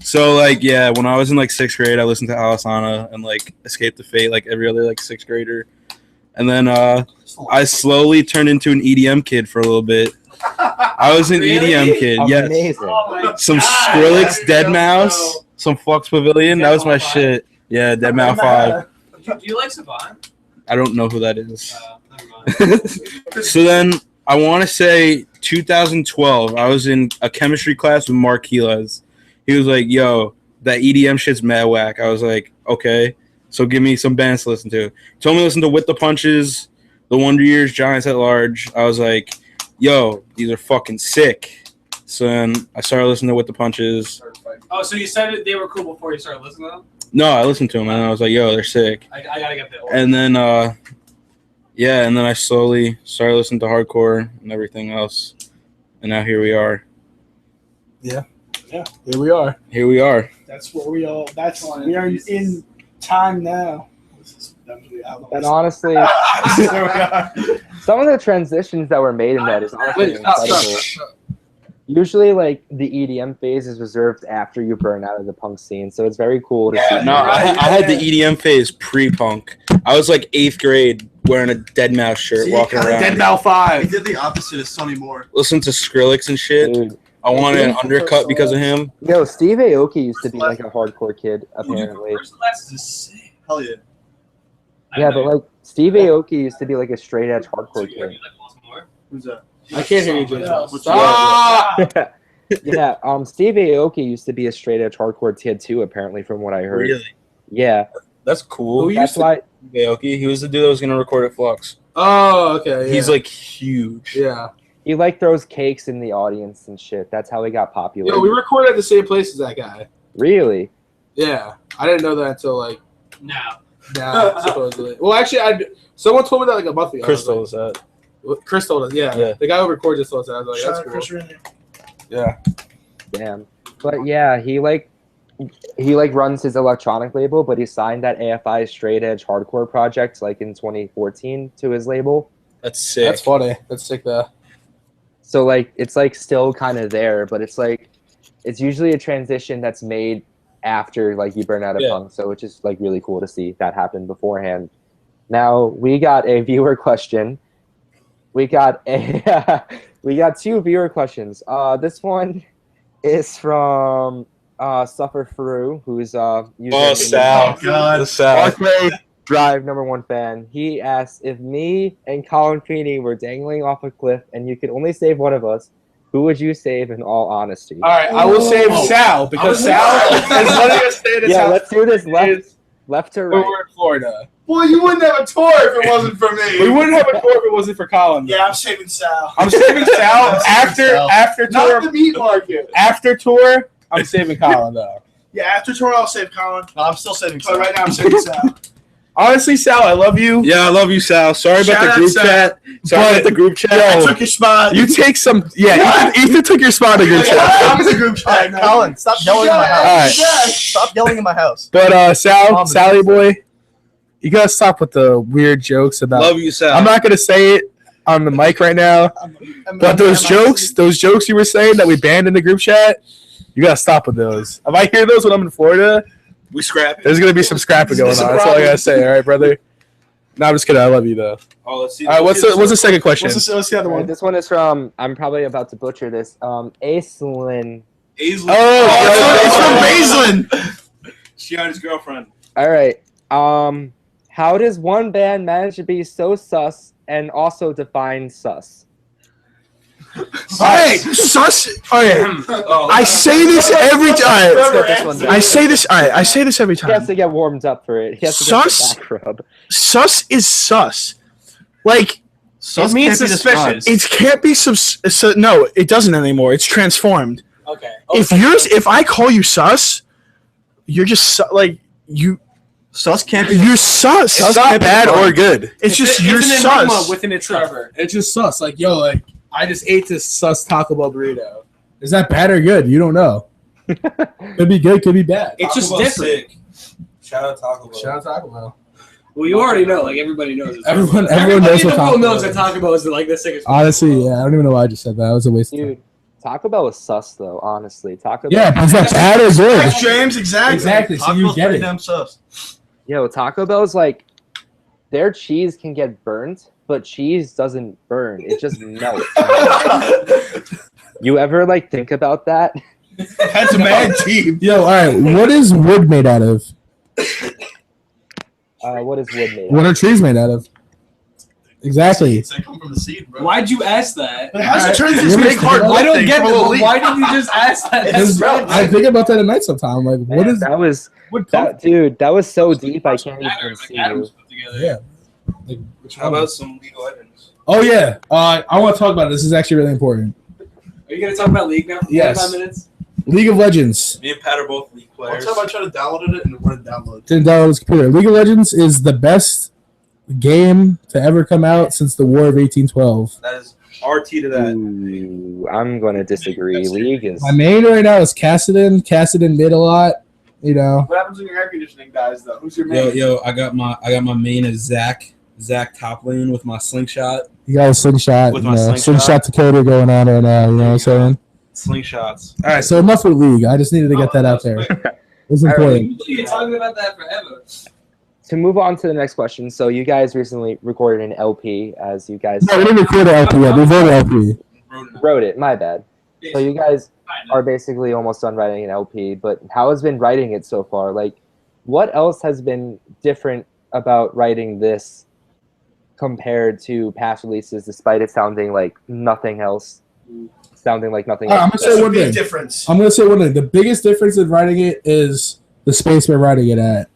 So, like, yeah, when I was in, like, 6th grade, I listened to Alisana and, like, Escape the Fate, like, every other, like, 6th grader. And then I slowly turned into an EDM kid for a little bit. I was an EDM kid, yes. Some Skrillex, Deadmau5, some Flux Pavilion. That was my shit. Yeah, Deadmau5 5. Do you like Savant? I don't know who that is. So then, I want to say 2012, I was in a chemistry class with Mark Quiles. He was like, yo, that EDM shit's mad whack. I was like, okay. So give me some bands to listen to. Told me to listen to With the Punches, The Wonder Years, Giants at Large. I was like, yo, these are fucking sick. So then I started listening to With the Punches. Oh, so you said they were cool before you started listening to them? No, I listened to them and I was like, yo, they're sick. I gotta get that. And then, and then I slowly started listening to hardcore and everything else. And now here we are. Yeah. Here we are. Here we are. That's where we are in time now. And honestly, some of the transitions that were made in that is honestly incredible. Usually, like, the EDM phase is reserved after you burn out of the punk scene, so it's very cool to see. No, I had the EDM phase pre-punk. I was, like, 8th grade wearing a Deadmau5 shirt, walking around. Deadmau5 5. He did the opposite of Sonny Moore. Listen to Skrillex and shit. Dude. I wanted an undercut because of him. Yo, Steve Aoki used to be like a hardcore kid, apparently. Hell yeah. Yeah, but like Steve Aoki used to be like a straight edge hardcore kid. Who's that? I can't hear you, James. Yeah, Steve Aoki used to be a straight edge hardcore kid too, apparently, from what I heard. Really? Yeah. That's cool. That's why. Aoki, he was the dude that was gonna record at Flux. Oh, okay. Yeah. He's like huge. Yeah. He like throws cakes in the audience and shit. That's how he got popular. Yo, we recorded at the same place as that guy. Really? Yeah. I didn't know that until like now, supposedly. Well, actually, someone told me that like a month ago. Crystal was that. Chris told us, yeah. The guy who records us told us that. I was like, that's cool. Yeah. Damn. But yeah, he runs his electronic label, but he signed that AFI straight edge hardcore project like in 2014 to his label. That's sick. That's funny. That's sick though. So like it's like still kind of there, but it's like it's usually a transition that's made after like you burn out of punk. So it's just like really cool to see that happen beforehand. Now we got a viewer question. We got two viewer questions. This one is from Suffer Through, who's using Sal. God, Sal. Drive #1 fan. He asks, if me and Colin Feeney were dangling off a cliff and you could only save one of us, who would you save in all honesty? All right, I will save Sal because Sal is letting us stay in his house. Let's do this left to right. We're in Florida. Boy, you wouldn't have a tour if it wasn't for me. We wouldn't have a tour if it wasn't for Colin. Yeah, I'm saving Sal. I'm saving Sal after tour. Not the meat market. After tour, I'm saving Colin though. Yeah, after tour, I'll save Colin. No, I'm still saving Sal. But right now, I'm saving Sal. Honestly, Sal, I love you. Yeah, I love you, Sal. Sorry about the group chat. Sorry about the group chat. I took your spot. You take some. Yeah, Ethan took your spot in the group chat. I'm in the group chat. Colin, stop yelling in my house. Right. Stop yelling in my house. But Sally boy, you gotta stop with the weird jokes about. Love you, Sal. I'm not gonna say it on the mic right now, but those jokes you were saying that we banned in the group chat, you gotta stop with those. If I hear those when I'm in Florida, we scrap. There's gonna be some scrapping going on. That's all I gotta say. All right, brother. No, I'm just kidding. I love you though. Oh, let's see. All right, what's the second question? What's the other All right, one? this one is from. I'm probably about to butcher this. Aislinn. Aislinn. Oh, it's from Baseline. Shiani's girlfriend. All right. How does one band manage to be so sus and also define sus? Alright, sus. Alright, Oh, I say this every time. Let's get this one down. I say this. Alright, I say this every He has time. to get warmed up for it. He has to get Sus? the back rub. Sus is sus. Like Sus It means can't be suspicious. described. it can't be no, it doesn't anymore. It's transformed. Okay. If I call you sus, you're just like you. Sus can't be. You're sus. It's not bad or good. It's just you're an enigma sus. within itself. It's just sus. Like, yo, like I just ate this sus Taco Bell burrito. Is that bad or good? You don't know. Could be good, could be bad. It's just Taco Bell's different. sick. Shout out Taco Bell. Shout out Taco Bell. Well, you already know. Like everybody knows. It's Everyone knows Everybody what in the Taco world Bell knows that is. Taco Bell is like the sickest. Honestly, yeah, I don't even know why I just said that. That was a waste of time. Dude, Taco Bell was sus though. Honestly, Taco Yeah, Bell. but is that bad or good? Thanks, James. Exactly. Exactly. So Taco you Bell's get pretty it. damn sus. Yo, Taco Bell's like their cheese can get burnt, but cheese doesn't burn. It just melts. You ever like think about that? That's a bad team. Yo, all right. What is wood made out of? What is wood made? What are trees made out of? Exactly. They come from the seed, bro. Why'd you ask that? But how's it Alright, turn into you this ever big think hard about I wood don't thing get from it. a But leaf? why didn't you just ask that? Because I think about that at night sometime. Like, what Man, is that was wood that, dude? That was so deep. I can't Matter, even like see you. atoms put together. Yeah. Like, which How one? about some League of Legends? Oh yeah. I want to talk about it. This is actually really important. Are you gonna talk about League now for Yes. 5 minutes? League of Legends. Me and Pat are both League One players. time I tried to download it and it wouldn't download. Didn't download his computer. League of Legends is the best game to ever come out since the War of 1812. That is RT to that. Ooh, I'm going to disagree. League is. My main right now is Kassadin. Kassadin mid a lot. You know. What happens when your air conditioning dies, though? Who's your man? Yo, I got my main as Zach top lane with my slingshot. You got a slingshot. With You my know, slingshot. slingshot Dakota going on right now. You know what I'm saying? Slingshots. All right. So enough with League. I just needed to get that out there. It's All right. important. You've been talking about that forever. To move on to the next question. So you guys recently recorded an LP, as you guys No, we didn't record an LP yet. We wrote an LP. wrote it. My bad. So you guys are basically almost done writing an LP. But how has been writing it so far? Like, what else has been different about writing this compared to past releases, despite it sounding like nothing else? Sounding like nothing I'm else. gonna say one big thing. difference. I'm gonna say one thing. The biggest difference in writing it is the space we're writing it at.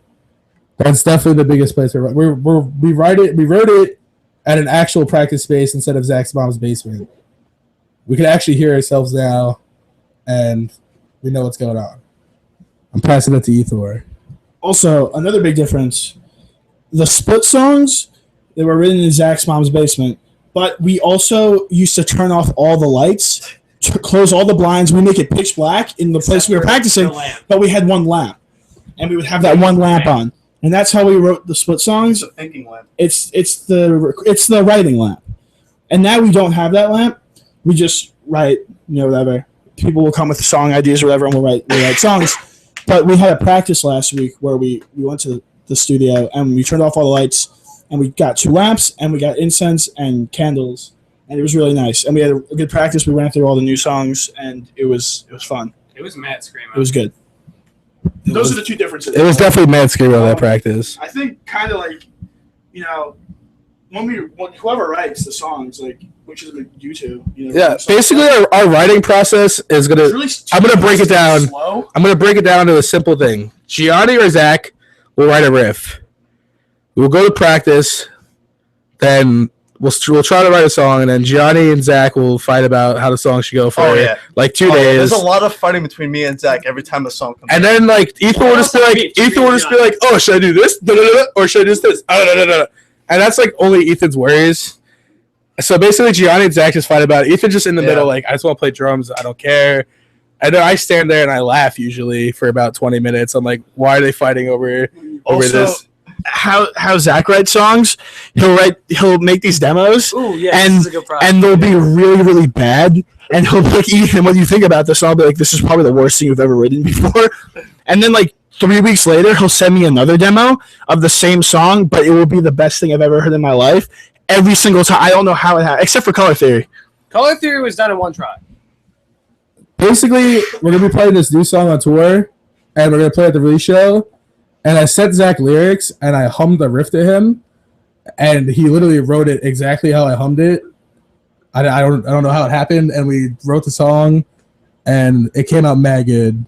That's definitely the biggest place we wrote it at an actual practice space instead of Zach's mom's basement. We can actually hear ourselves now, and we know what's going on. I'm passing it to Ethor. Also, another big difference: the split songs they were written in Zach's mom's basement, but we also used to turn off all the lights, close all the blinds. We make it pitch black in the place we were practicing, but we had one lamp, and we would have that one lamp on, and that's how we wrote the split songs. It's a thinking lamp. It's the writing lamp, and now we don't have that lamp. We just write, whatever. People will come with song ideas or whatever, and we'll write songs. But we had a practice last week where we went to the studio and we turned off all the lights, and we got 2 lamps and we got incense and candles, and it was really nice. And we had a good practice. We ran through all the new songs, and it was fun. It was Matt screaming. It was good. Those are the two differences. It was definitely mad scary on that practice. I think kind of like, when whoever writes the songs, like, which is you two. Yeah, basically our writing process is gonna. It's really I'm gonna break it down. slow. I'm gonna break it down to a simple thing. Gianni or Zach will write a riff. We'll go to practice, then we'll try to write a song, and then Gianni and Zach will fight about how the song should go for like 2 days. There's a lot of fighting between me and Zach every time the song comes And out. then like Ethan will just be like, oh, should I do this? Or should I do this? And that's like only Ethan's worries. So basically, Gianni and Zach just fight about it. Ethan just in the middle, like, I just want to play drums. I don't care. And then I stand there and I laugh usually for about 20 minutes. I'm like, why are they fighting over this? How Zach writes songs, he'll make these demos, Ooh, yeah, this is a good problem. and they'll be really, really bad. And he'll be like, Ethan, what do you think about this? And I'll be like, this is probably the worst thing you've ever written before. And then like 3 weeks later, he'll send me another demo of the same song, but it will be the best thing I've ever heard in my life. Every single time. I don't know how it happened, except for Color Theory. Color Theory was done in one try. Basically, we're gonna be playing this new song on tour, and we're gonna play at the release show. And I sent Zach lyrics, and I hummed the riff to him, and he literally wrote it exactly how I hummed it. I don't know how it happened, and we wrote the song, and it came out mad good.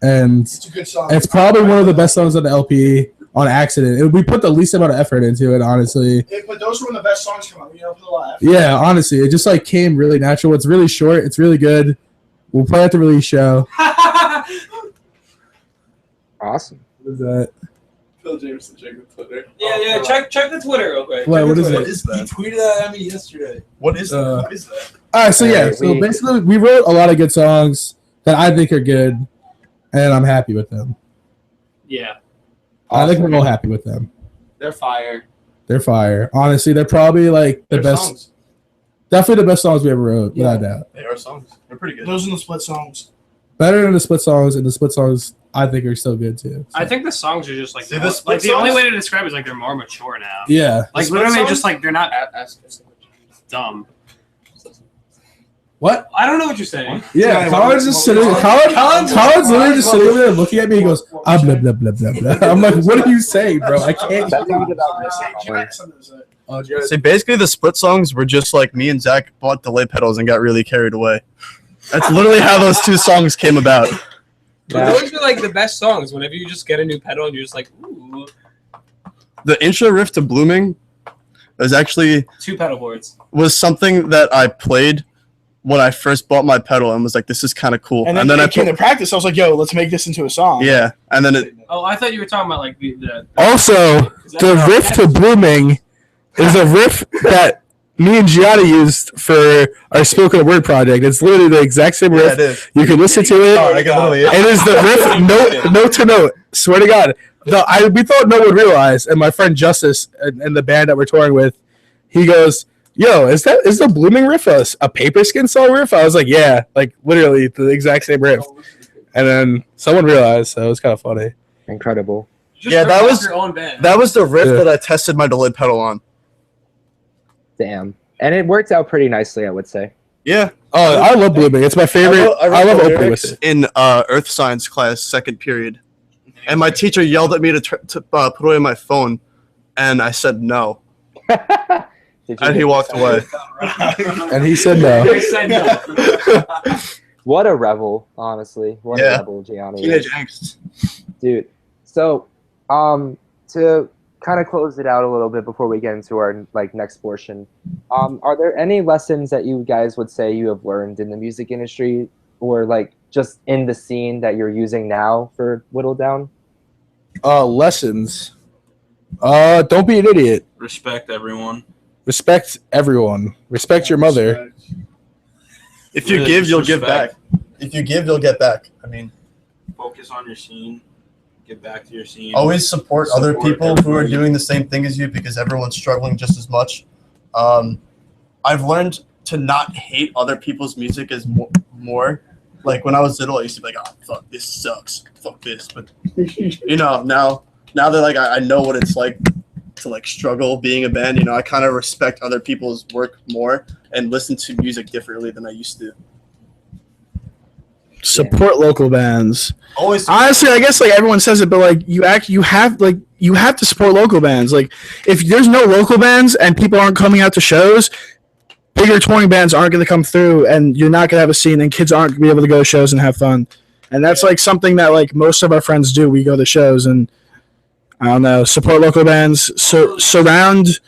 And It's a good song. it's probably one of the best songs on the LP on accident. We put the least amount of effort into it, honestly. But those were when the best songs come out. You know, put a lot of effort. Yeah, honestly, it just like came really natural. It's really short. It's really good. We'll play at the release show. Awesome. What is that? Phil Jameson, check the Twitter. Yeah. Check the Twitter real quick. What is What it? is that? He tweeted that at me yesterday. What is Uh, What is that? All right, so yeah, Hey, so we- basically we wrote a lot of good songs that I think are good, and I'm happy with them. Yeah. I think we're all happy with them. They're fire. They're fire. Honestly, they're probably like the They're best, songs. definitely the best songs we ever wrote, without a doubt. They are songs. They're pretty good. Those are the split songs. Better than the split songs, and the split songs I think are still good too. I think the songs are just like See, the split like the only songs- way to describe it is like they're more mature now. Yeah. Like split literally songs? just like they're not Ask us. dumb. What? I don't know what you're saying. Yeah, Colin's just sitting. Colin's literally just sitting there looking at me. He goes, blah blah blah blah blah. I'm like, what are you saying, bro? I can't. That's what See, basically the split songs were just like me and Zach bought delay pedals and got really carried away. That's literally how those two songs came about. Yeah. Those are like the best songs. Whenever you just get a new pedal and you're just like, ooh, The intro riff to Blooming was actually 2 pedal boards. was something that I played when I first bought my pedal and was like, this is kind of cool. And then, I I came to practice. I was like, yo, let's make this into a song. yeah, and then it Oh, I thought you were talking about like the Also, the riff to Blooming is a riff that me and Gianna used for our spoken word project. It's literally the exact same yeah, riff. it is. You can listen to it. Oh, I can literally It is the riff note to note. Swear to God. We thought no one would realize, and my friend Justice and the band that we're touring with, he goes, "Yo, is the Blooming riff a Paper Skin song riff?" I was like, "Yeah, like literally the exact same riff." And then someone realized, so it was kind of funny. Incredible. just Yeah, that rip off was- your own band. That was the riff Yeah. that I tested my delay pedal on. Damn. And it worked out pretty nicely, I would say. Yeah, Oh, I love Blooming. It's my favorite. I love the opening with lyrics it. in Earth Science class, second period, and my teacher yelled at me to put away my phone, and I said no, Did you and he get- walked away. And he said no. They said no. What a rebel, honestly. What Yeah. a rebel, Gianni. Teenage angst. Dude. So, to kind of close it out a little bit before we get into our next portion, are there any lessons that you guys would say you have learned in the music industry or just in the scene that you're using now for Whittled Down? Lessons. Don't be an idiot. Respect everyone. Respect everyone. Respect your mother. If you Really, give, just you'll give back. respect. If you give, you'll get back. I mean, Focus on your scene. Get back to your scene. always support other Support people who are everybody. doing the same thing as you because everyone's struggling just as much. I've learned to not hate other people's music as more. Like when I was little, I used to be like, "Oh, fuck, this sucks. Fuck this." But now that I know what it's like to struggle being a band, I kind of respect other people's work more and listen to music differently than I used to. Support local bands. Always. Honestly, I guess everyone says it, but you have to support local bands. Like if there's no local bands and people aren't coming out to shows, bigger touring bands aren't going to come through, and you're not going to have a scene, and kids aren't going to be able to go to shows and have fun. And that's something that most of our friends do. We go to shows and I don't know, support local bands. Surround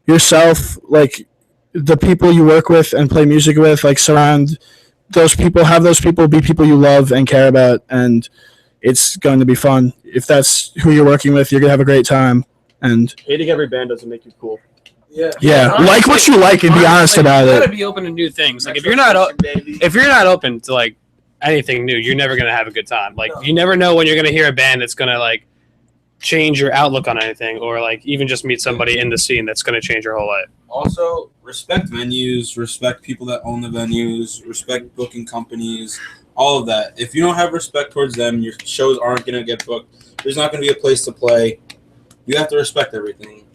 yourself the people you work with and play music with. Surround those people, have those people be people you love and care about, and it's going to be fun. If that's who you're working with, you're going to have a great time. And Hating every band doesn't make you cool. yeah, like what you like and be honest about You gotta it. be open to new things. If you're not open to anything new, you're never gonna have a good time. You never know when you're gonna hear a band that's gonna change your outlook on anything, or like even just meet somebody in the scene that's going to change your whole life. Also, respect venues, respect people that own the venues, respect booking companies, all of that. If you don't have respect towards them, your shows aren't going to get booked. There's not going to be a place to play. You have to respect everything.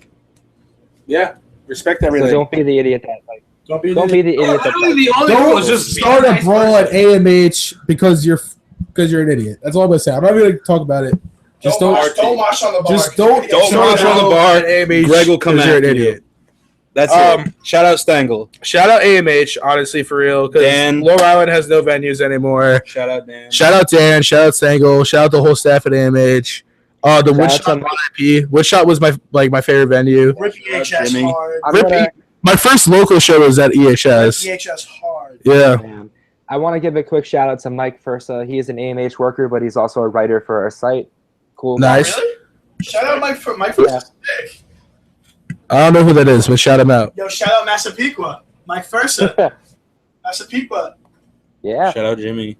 Yeah, respect So everything. don't be the idiot that like. Don't be Don't be the idiot that. Literally, the only rule Don't is just start a brawl at AMH because you're an idiot. That's all I'm gonna say. I'm not even gonna talk about it. Just don't watch on the bar. just don't watch on the bar. at AMH. Greg will come 'cause you're at an you. idiot. That's Um, it. Shout out Stangle. Shout out AMH, honestly, for real, because Dan. Long Island has no venues anymore. Shout out Dan. Shout out Dan. Shout out Stangle. Shout out the whole staff at AMH. The Shout out Woodshot to- VIP. Woodshot was my favorite venue. Rip EHS Jimmy. hard. I'm Rip gonna, My first local show was at EHS. EHS hard. Yeah. man, I want to give a quick shout out to Mike Fursa. He is an AMH worker, but he's also a writer for our site. Cool. Nice. Really? Shout out Mike for Yeah. sick. I don't know who that is, but shout him out. Yo, shout out Massapequa. Mike Fursa. Massapequa. Yeah. Shout out Jimmy.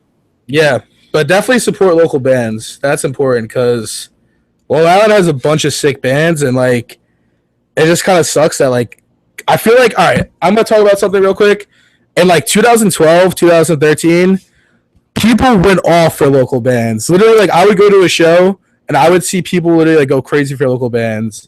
Yeah, but definitely support local bands. That's important because Long Island has a bunch of sick bands, and like it just kind of sucks that like I feel like, all right, I'm gonna talk about something real quick. In like 2012, 2013, people went off for local bands. Literally, like I would go to a show and I would see people literally like go crazy for local bands,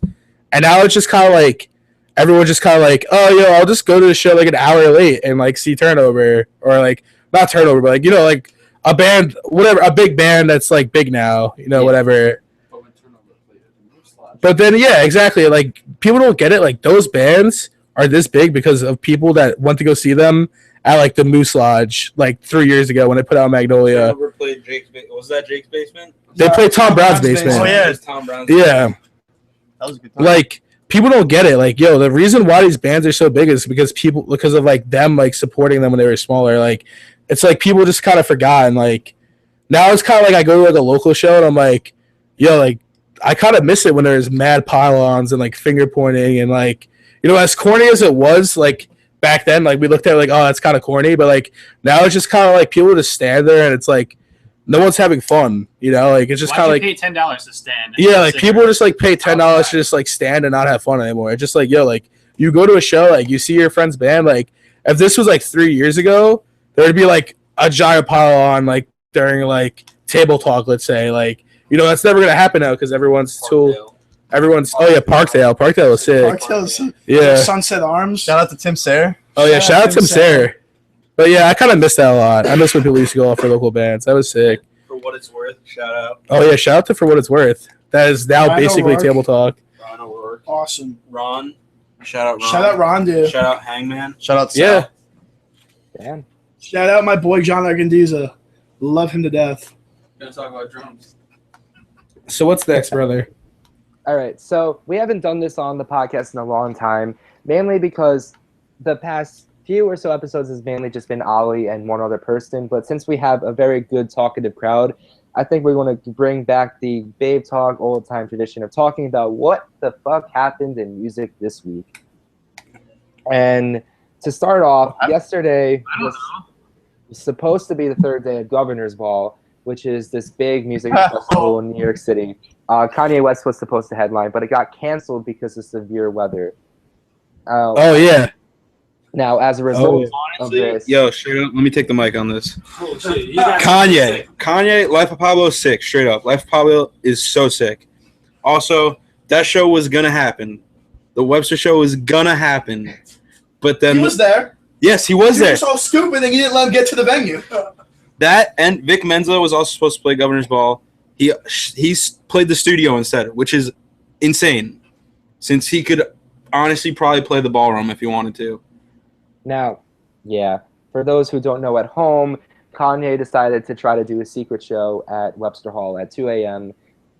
and now it's just kind of like everyone just kind of like, oh, yo, I'll just go to the show like an hour late and like see Turnover, or like not Turnover, but like, you know, like a band, whatever, a big band that's like big now, you know, whatever. But then, yeah, exactly. Like people don't get it. Like those bands are this big because of people that went to go see them at like the Moose Lodge like 3 years ago when they put out Magnolia. Never played Jake's was that Jake's basement? They played Tom Brown's basement. Oh, yeah. It was Tom Brown's Yeah. That was a good time. Like people don't get it. Like, yo, the reason why these bands are so big is because of like them like supporting them when they were smaller. Like it's like people just kind of forgot, and like now it's kind of like I go to like a local show and I'm like, yo, like I kind of miss it when there's mad pylons and like finger pointing and like, you know, as corny as it was like back then, like we looked at it like, oh, that's kind of corny, but like now it's just kind of like people just stand there and it's like no one's having fun, you know, like it's just kind of like pay $10 to stand. yeah, like people just like pay $10 to just like stand and not have fun anymore. It's just like, yo, like you go to a show, like you see your friend's band, like if this was like 3 years ago, there would be like a giant pylon like during like table talk, let's say, like, you know, that's never gonna happen now because everyone's oh yeah, Parkdale was sick. Parkdale's Yeah. Sunset Arms. Shout out to Tim Sayre. Oh yeah, shout out to Tim Sayre. But yeah, I kind of miss that a lot. I miss when people used to go off for local bands. That was sick. For what it's worth, shout out. Oh yeah, shout out to For What It's Worth. That is now Ryan basically O'Rourke. table talk. Ron O'Rourke. Awesome. Ron. Shout out Ron. Shout out Ron, dude. Shout out Hangman. Shout out to Yeah. Sal. Damn. Shout out my boy John Argandiza. Love him to death. Gonna talk about drums. So what's next, brother? All right, so we haven't done this on the podcast in a long time, mainly because the past few or so episodes has mainly just been Ollie and one other person. But since we have a very good talkative crowd, I think we want to bring back the Babe Talk old-time tradition of talking about what the fuck happened in music this week. And to start off, yesterday was supposed to be the third day of Governor's Ball, which is this big music festival in New York City. Kanye West was supposed to headline, but it got canceled because of severe weather. Oh yeah. Now, as a result of this, Yo, straight up, let me take the mic on this. Oh, shit. You got- Kanye, Life of Pablo is sick, straight up. Life of Pablo is so sick. Also, that show was gonna happen. The Webster show was gonna happen. But then He was there. yes, he was He there. was so stupid and you didn't let him get to the venue. That and Vic Menza was also supposed to play Governor's Ball. He's played the studio instead, which is insane. Since he could honestly probably play the ballroom if he wanted to. now, yeah, for those who don't know at home, Kanye decided to try to do a secret show at Webster Hall at 2 a.m.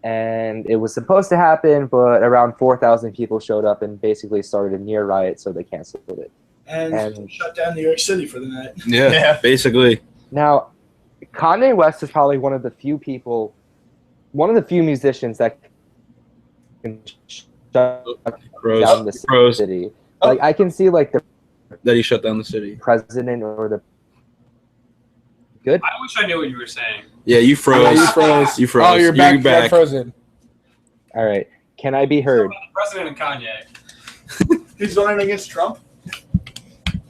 And it was supposed to happen, but around 4,000 people showed up and basically started a near riot, so they canceled it. And shut down New York City for the night. Yeah. Basically. Now, Kanye West is probably one of the few musicians that can shut down the city. Like, I can see, like, the That he shut down the city. president or the... Good? I wish I knew what you were saying. Yeah, you froze. Yeah, you froze. You froze. Oh, you're back. Frozen. All right. Can I be heard? The president and Kanye. He's running against Trump.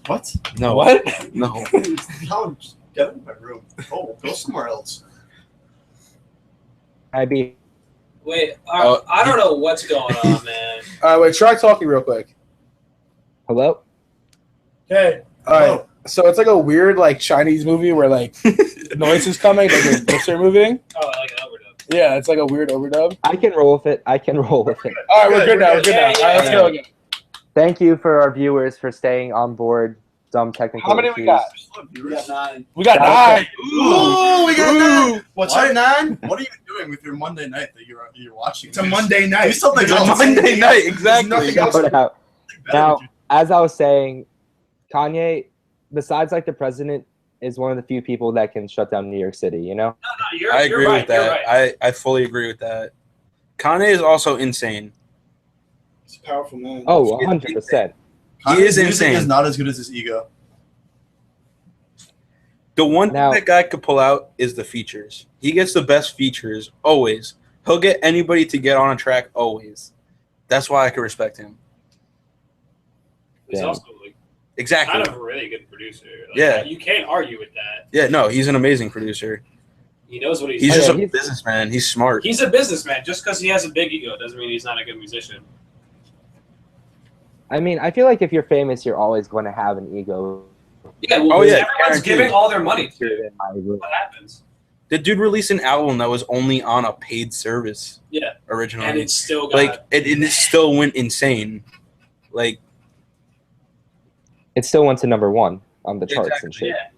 What? No. What? No. Colin, just get in my room. Oh, go somewhere else. Can I be? Wait, I don't know what's going on, man. All right, wait. Try talking real quick. Hello? Okay. All right. So it's like a weird like Chinese movie where like noise is coming, like their lips are moving. Oh, I like an overdub. Yeah, it's like a weird overdub. I can roll with it. All right, we're good now. We're good now. All right, let's go again. Thank you for our viewers for staying on board. Dumb technical How many issues. we got? We got 9. We got That 9. Ooh, we got 9. What's What? up, 9? What are you doing with your Monday night that you're watching? It's a Monday night. Do something It's a else. Monday night, exactly. Nothing else. Shout out. Now, as I was saying, Kanye, besides like the president, is one of the few people that can shut down New York City, you know? No, I you're agree right, with that. You're right. I fully agree with that. Kanye is also insane. He's a powerful man. Oh, 100%. He is Music insane. is not as good as his ego. The one Now- thing that guy could pull out is the features. He gets the best features always. He'll get anybody to get on a track always. That's why I can respect him. He's Damn. also like Exactly. kind of a really good producer. Like, Yeah. You can't argue with that. Yeah, no, he's an amazing producer. He knows what he's He's doing. just a he's- businessman. He's smart. He's a businessman. Just because he has a big ego doesn't mean he's not a good musician. I mean, I feel like if you're famous, you're always going to have an ego. Yeah, well, Oh, yeah, everyone's guaranteed. giving all their money to In it. my room. What happens? The dude released an album that was only on a paid service Yeah, originally. and it's still got like it still went insane. Like It still went to #1 on the charts and Exactly, shit. yeah.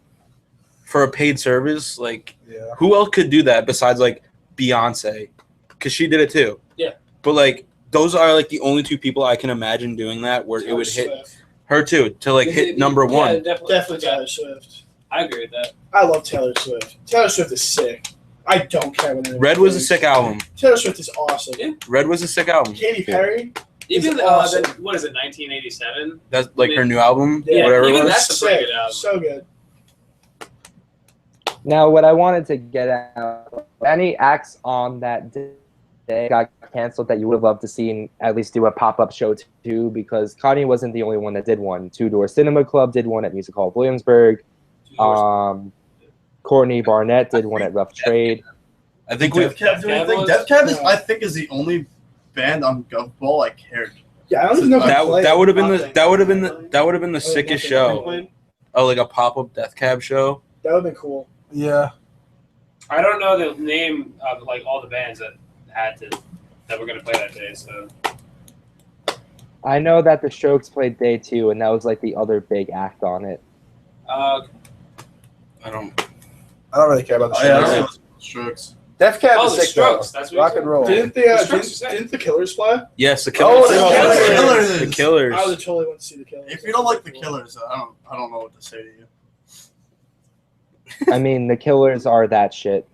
for a paid service, like Yeah. who else could do that besides like Beyonce? Because she did it too. Yeah. But like those are like the only two people I can imagine doing that where it would hit her too to like hit #1. Yeah, Definitely Taylor Swift. I agree with that. I love Taylor Swift. Taylor Swift is sick. I don't care what anyone Red was a thinks. sick album. Taylor Swift is awesome. Yeah. Red was a sick album. Katy Perry. Even It's awesome. what is it, 1987? That's like her new album, Yeah, whatever it even was. that's a pretty Sick. good album. So good. Now, what I wanted to get at, any acts on that day got canceled that you would have loved to see at least do a pop-up show to, because Kanye wasn't the only one that did one. Two Door Cinema Club did one at Music Hall of Williamsburg. Courtney Barnett did one at Rough Trade. I think we Def Cab do Def Cab anything? was- Def Cab is, No. I think, is the only band on Govball I cared. Yeah, I don't even know if I played. that would have been the Nothing. that would have been the Oh, sickest nothing. show. Oh, like a pop-up Death Cab show. That would have been cool. Yeah. I don't know the name of like all the bands that were gonna play that day. So I know that the Strokes played day 2, and that was like the other big act on it. uh, I don't. I don't really care about the Oh, yeah, I Strokes. don't know. Strokes. Def Cab Oh, is the sick Strokes, though. that's what Rock you and roll. Didn't the The Strokes are sick. didn't the Killers play? Yes, the Oh, Killers. the Killers. The Killers. I would have totally went to see the Killers. If you don't like the Killers, I don't know what to say to you. I mean, the Killers are that shit.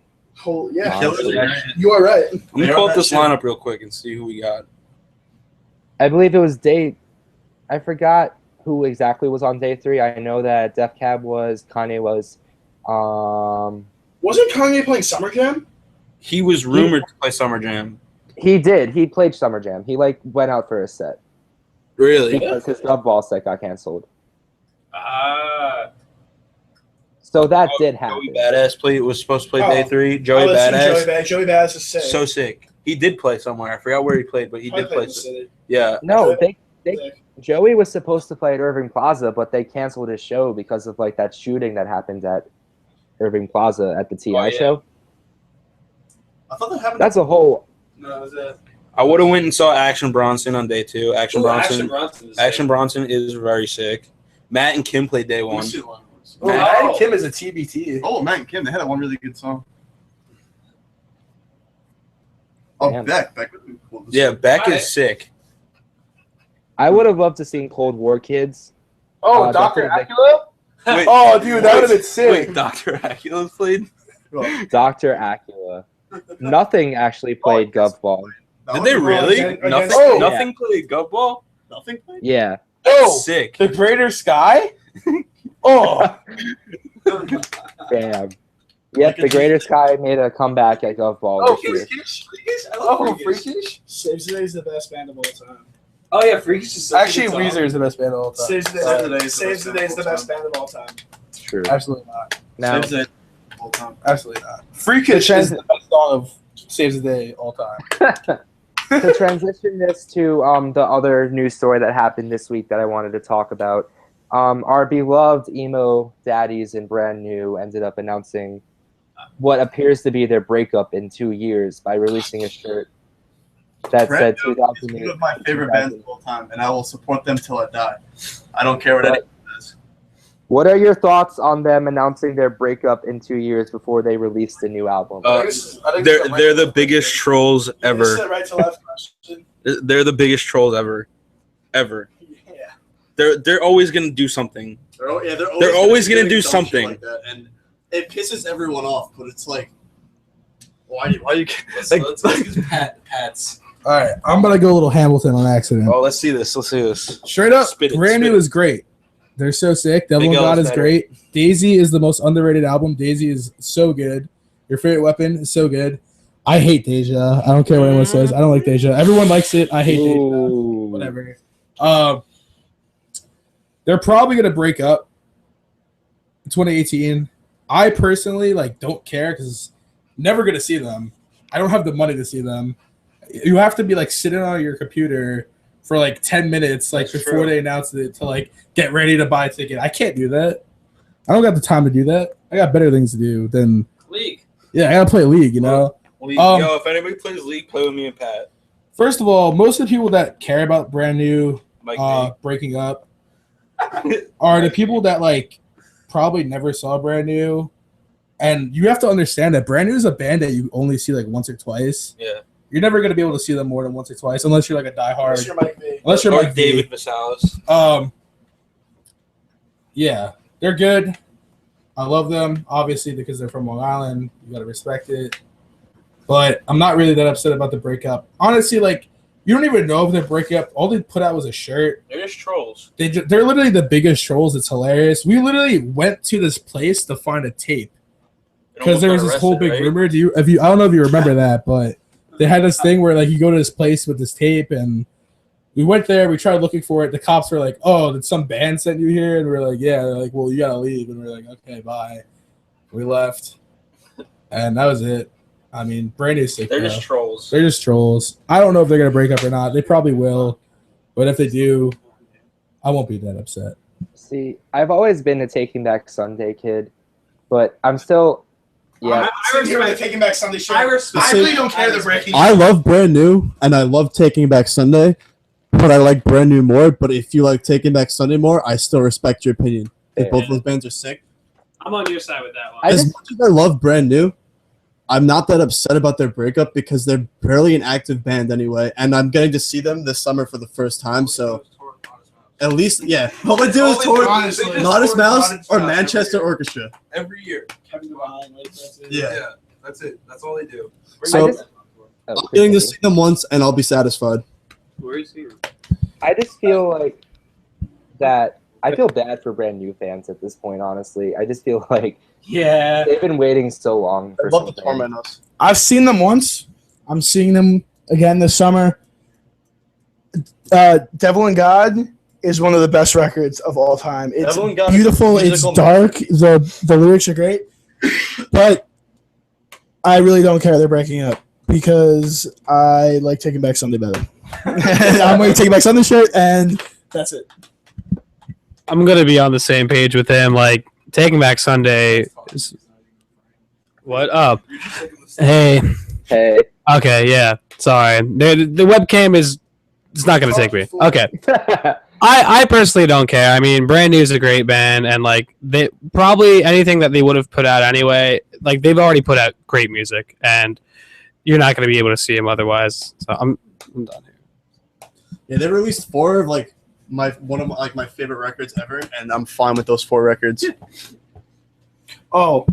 Oh, yeah, The Killers are you are right. Let me They pull are up that this shit. lineup real quick and see who we got. I believe it was I forgot who exactly was on day 3. I know that Def Cab was, Kanye was. Wasn't Kanye playing Summer Jam? He was rumored to play Summer Jam. He did. He played Summer Jam. He like went out for a set Really? because his Govball set got canceled. So that did happen. Joey Badass was supposed to play Oh. day 3. Joey Oh, listen, Badass. Joey Badass is sick. So sick. He did play somewhere. I forgot where he played, but he Probably did played play. in the city. Yeah. No, Sick. Joey was supposed to play at Irving Plaza, but they canceled his show because of like that shooting that happened at Irving Plaza at the TI Oh, yeah. show. I thought that happened. That's a whole. No, it was a. I would have went and saw Action Bronson on day 2. Action Bronson. Bronson. Action Bronson is very sick. Matt and Kim played day Let me 1. see the lineup. Oh, Matt and Kim is a TBT. Oh, Matt and Kim, they had that one really good song. Oh, Damn. Beck would be cool. to see. Yeah, Beck Alright. is sick. I would have loved to see Cold War Kids. Oh, Dr. definitely. Acula? Wait, Oh, dude, that would have been sick. wait, Dr. Acula's played? Dr. Acula. Nothing actually played Govball. That Did would they be really? against- Nothing, Oh. nothing played Govball? Nothing played? Yeah. Oh, Sick. the Greater Sky? Oh, Damn. Yep, the greatest guy made a comeback at Gov Ball Oh, this year. Freakish. I love Freakish. Saves the Day is the best band of all time. Oh yeah, Freakish is such Actually, a good song. Weezer is the best band of all time. Saves the Day is the best band of all time. It's true. Absolutely not. Now, Saves it all time. Absolutely not. Freakish is the best song of Saves the Day all time. to transition this to the other news story that happened this week that I wanted to talk about, our beloved emo daddies in Brand New ended up announcing what appears to be their breakup in 2 years by releasing a shirt that said Brand New is 2008. one of my favorite bands of all time, and I will support them till I die. I don't care what anyone says. What are your thoughts on them announcing their breakup in 2 years before they released a new album? They're the biggest trolls ever. Right to left question. They're the biggest trolls ever. Yeah. They're always gonna do something. They're always gonna doing do dumb shit something. like that, and it pisses everyone off. But it's like, why you Let's like, use Pat's. All right, I'm gonna go a little Hamilton on accident. Oh, let's see this. Let's see this. Straight up, Spit it, Brand spit New it. is great. They're so sick. Devil Big and L God is is better. great. Daisy is the most underrated album. Daisy is so good. Your Favorite Weapon is so good. I hate Deja. I don't care what anyone says. I don't like Deja. Everyone likes it. I hate Deja. Ooh. Whatever. They're probably gonna break up in 2018. I personally don't care because never gonna see them. I don't have the money to see them. You have to be sitting on your computer for 10 minutes before they announce it to get ready to buy a ticket. I can't do that. I don't got the time to do that. I got better things to do than League. I gotta play League, you know. League. Yo, if anybody plays League, play with me and Pat. First of all, most of the people that care about Brand New Like breaking up are the people that probably never saw Brand New. And you have to understand that Brand New is a band that you only see once or twice. Yeah. You're never gonna be able to see them more than once or twice unless you're a diehard. Unless you're Mike V. David Vasalis. Yeah, they're good. I love them, obviously, because they're from Long Island. You gotta respect it. But I'm not really that upset about the breakup. Honestly, you don't even know if they're breaking up. All they put out was a shirt. They're just trolls. They're literally the biggest trolls. It's hilarious. We literally went to this place to find a tape because there was this whole big rumor. I don't know if you remember that, but they had this thing where you go to this place with this tape, and we went there. We tried looking for it. The cops were like, "Oh, did some band send you here?" And we're like, "Yeah." They're like, "Well, you gotta leave." And we're like, "Okay, bye." We left, and that was it. I mean, Brand New's sick. They're just trolls. They're just trolls. I don't know if they're gonna break up or not. They probably will, but if they do, I won't be that upset. See, I've always been a Taking Back Sunday kid, but I'm still. Yeah, I respect Taking Back Sunday shirt. I really don't care they're breaking. I love Brand New, and I love Taking Back Sunday, but I like Brand New more. But if you like Taking Back Sunday more, I still respect your opinion. If both those bands are sick. I'm on your side with that one. As much as I love Brand New, I'm not that upset about their breakup because they're barely an active band anyway, and I'm getting to see them this summer for the first time. So at least, yeah, all they do is tour Modest Mouse or Manchester Orchestra every year. Yeah. That's it. That's all they do. So I'm getting to see them once, and I'll be satisfied. Where is he? I just feel that I feel bad for Brand New fans at this point. Honestly, I just feel they've been waiting so long for love to something. torment us. I've seen them once. I'm seeing them again this summer. Devil and God is one of the best records of all time. It's Devil and God beautiful. is It's musical dark. The lyrics are great, but I really don't care they're breaking up because I like Taking Back Sunday better. I'm wearing Taking Back Sunday shirt, and that's it. I'm gonna be on the same page with him. Taking Back Sunday. What up? Hey. Okay. Yeah. Sorry. The webcam is. It's not gonna take me. Okay. I personally don't care. I mean, Brand New is a great band, and they probably anything that they would have put out anyway. They've already put out great music, and you're not gonna be able to see them otherwise. So I'm done here. Yeah, they released 4 of one of my favorite records ever, and I'm fine with those 4 records. Oh,